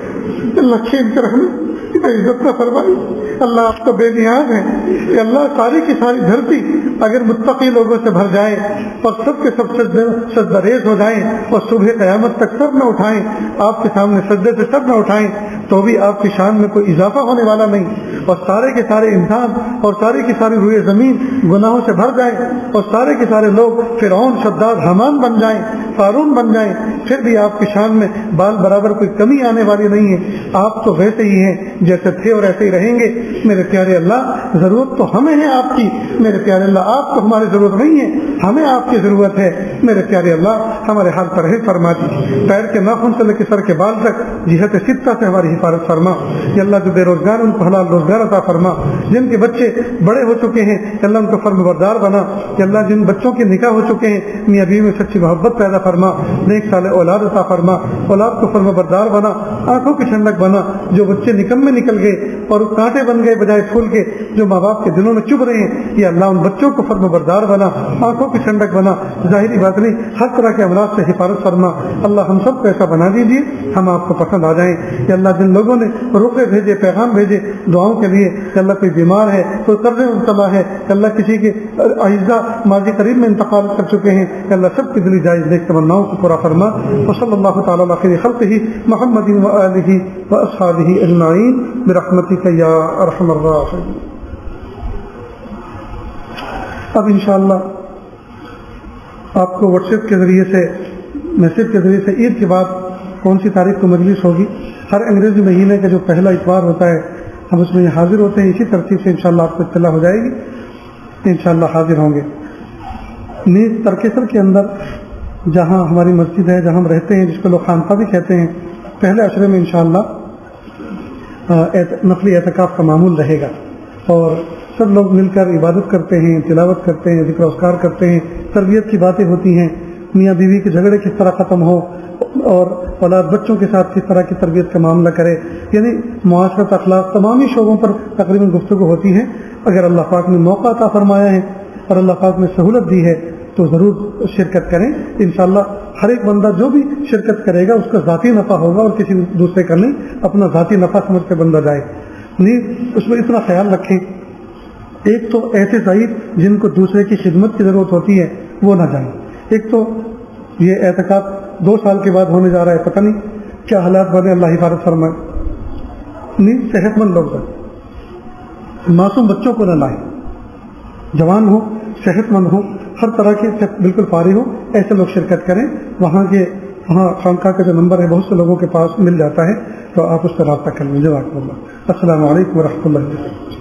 اللہ چھین کر ہمیں بے عزت نہ فرمائے۔ اللہ آپ تو بے نیاز ہیں کہ اللہ ساری کی ساری دھرتی اگر متقی لوگوں سے بھر جائے اور سب کے سب سجدہ ریز ہو جائیں اور صبح قیامت تک سر نہ اٹھائیں، آپ کے سامنے سجدے سے سر نہ اٹھائیں، تو بھی آپ کی شان میں کوئی اضافہ ہونے والا نہیں، اور سارے کے سارے انسان اور ساری کی ساری روئے زمین گناہوں سے بھر جائیں اور سارے کے سارے لوگ فرعون، شداد، حامان بن جائیں، قارون بن جائیں، پھر بھی آپ کی شان میں بال برابر کوئی کمی آنے والی نہیں ہے۔ آپ تو ویسے ہی ہیں جیسے تھے اور ایسے ہی رہیں گے۔ میرے پیارے اللہ ضرورت تو ہمیں ہے آپ کی، میرے پیارے اللہ آپ کو ہماری ضرورت نہیں ہے، ہمیں آپ کی ضرورت ہے۔ میرے پیارے اللہ ہمارے حال پر ہے فرما دی، پیر کے ناخن سے لے کے سر کے بال تک جہت ستہ سے ہماری حفاظت فرما۔ یا اللہ جو بے روزگار ان کو حلال روزگار عطا فرما، جن کے بچے بڑے ہو چکے ہیں اللہ ان کو فرم بردار بنا۔ یا اللہ جن بچوں کے نکاح ہو چکے ہیں میاں بیوی میں سچی محبت پیدا فرما، نیک صالح اولاد عطا فرما، اولاد کو فرم بردار بنا، آنکھوں کی ٹھنڈک بنا۔ جو بچے نکمے نکل گئے اور کانٹے بن گئے بجائے پھول کے، جو ماں باپ کے دلوں میں چبھ رہے ہیں، یا اللہ ان بچوں کو فرم بردار بنا، آنکھوں کی ٹھنڈک بنا، ظاہری باطنی ہر طرح کے امراض سے حفاظت فرما۔ اللہ ہم سب کو ایسا بنا دیجیے ہم آپ کو پسند آ جائیں۔ یا اللہ جن لوگوں نے رقعے بھیجے، پیغام بھیجے دعاؤں کے لیے، کہ اللہ کوئی بیمار ہے، کوئی قرض میں مبتلا ہے، کہ اللہ کسی کے اعزاء ماضی قریب میں انتقال کر چکے ہیں، کہ اللہ سب کی دلی جائز نیک تمناؤں کو پورا فرما۔ وصلی اللہ تعالی علی خیر خلقہ محمد وآلہ واصحابہ اجمعین برحمتک یا ارحم الراحمین۔ اب انشاءاللہ آپ کو واٹس ایپ کے ذریعے سے، میسج کے ذریعے سے عید کے بعد کون سی تاریخ کو مجلس ہوگی، ہر انگریزی مہینے کا جو پہلا اتوار ہوتا ہے ہم اس میں حاضر ہوتے ہیں، اسی ترتیب سے انشاءاللہ آپ کو اطلاع ہو جائے گی، انشاءاللہ حاضر ہوں گے۔ نیز ترکیسر کے اندر جہاں ہماری مسجد ہے، جہاں ہم رہتے ہیں، جس کو لوگ خانقاہ بھی کہتے ہیں، پہلے عشرے میں انشاءاللہ نفلی اعتکاف کا معمول رہے گا، اور سب لوگ مل کر عبادت کرتے ہیں، تلاوت کرتے ہیں، ذکر و اذکار کرتے ہیں، تربیت کی باتیں ہوتی ہیں، میاں بیوی کے جھگڑے کس طرح ختم ہو اور اولاد بچوں کے ساتھ کس طرح کی تربیت کا معاملہ کرے، یعنی معاشرت، اخلاق، تمامی شعبوں پر تقریباً گفتگو ہوتی ہے۔ اگر اللہ پاک نے موقع عطا فرمایا ہے اور اللہ پاک نے سہولت دی ہے تو ضرور شرکت کریں۔ انشاءاللہ ہر ایک بندہ جو بھی شرکت کرے گا اس کا ذاتی نفع ہوگا اور کسی دوسرے کا نہیں، اپنا ذاتی نفع سمجھ کے بندہ جائے۔ نہیں، اس میں اتنا خیال رکھیں، ایک تو ایسے ضعیف جن کو دوسرے کی خدمت کی ضرورت ہوتی ہے وہ نہ جائیں۔ ایک تو یہ اعتکاف 2 سال کے بعد ہونے جا رہا ہے، پتہ نہیں کیا حالات بنے، اللہ حفاظت فرمائے۔ نہیں، صحت مند لوگ جائیں، معصوم بچوں کو نہ لائیں، جوان ہو، صحت مند ہو، ہر طرح کے بالکل فارغ ہو، ایسے لوگ شرکت کریں۔ وہاں خانقاہ کا جو نمبر ہے بہت سے لوگوں کے پاس مل جاتا ہے، تو آپ اس سے رابطہ کر لیں۔ جزاکم اللہ۔ السلام علیکم ورحمۃ اللہ۔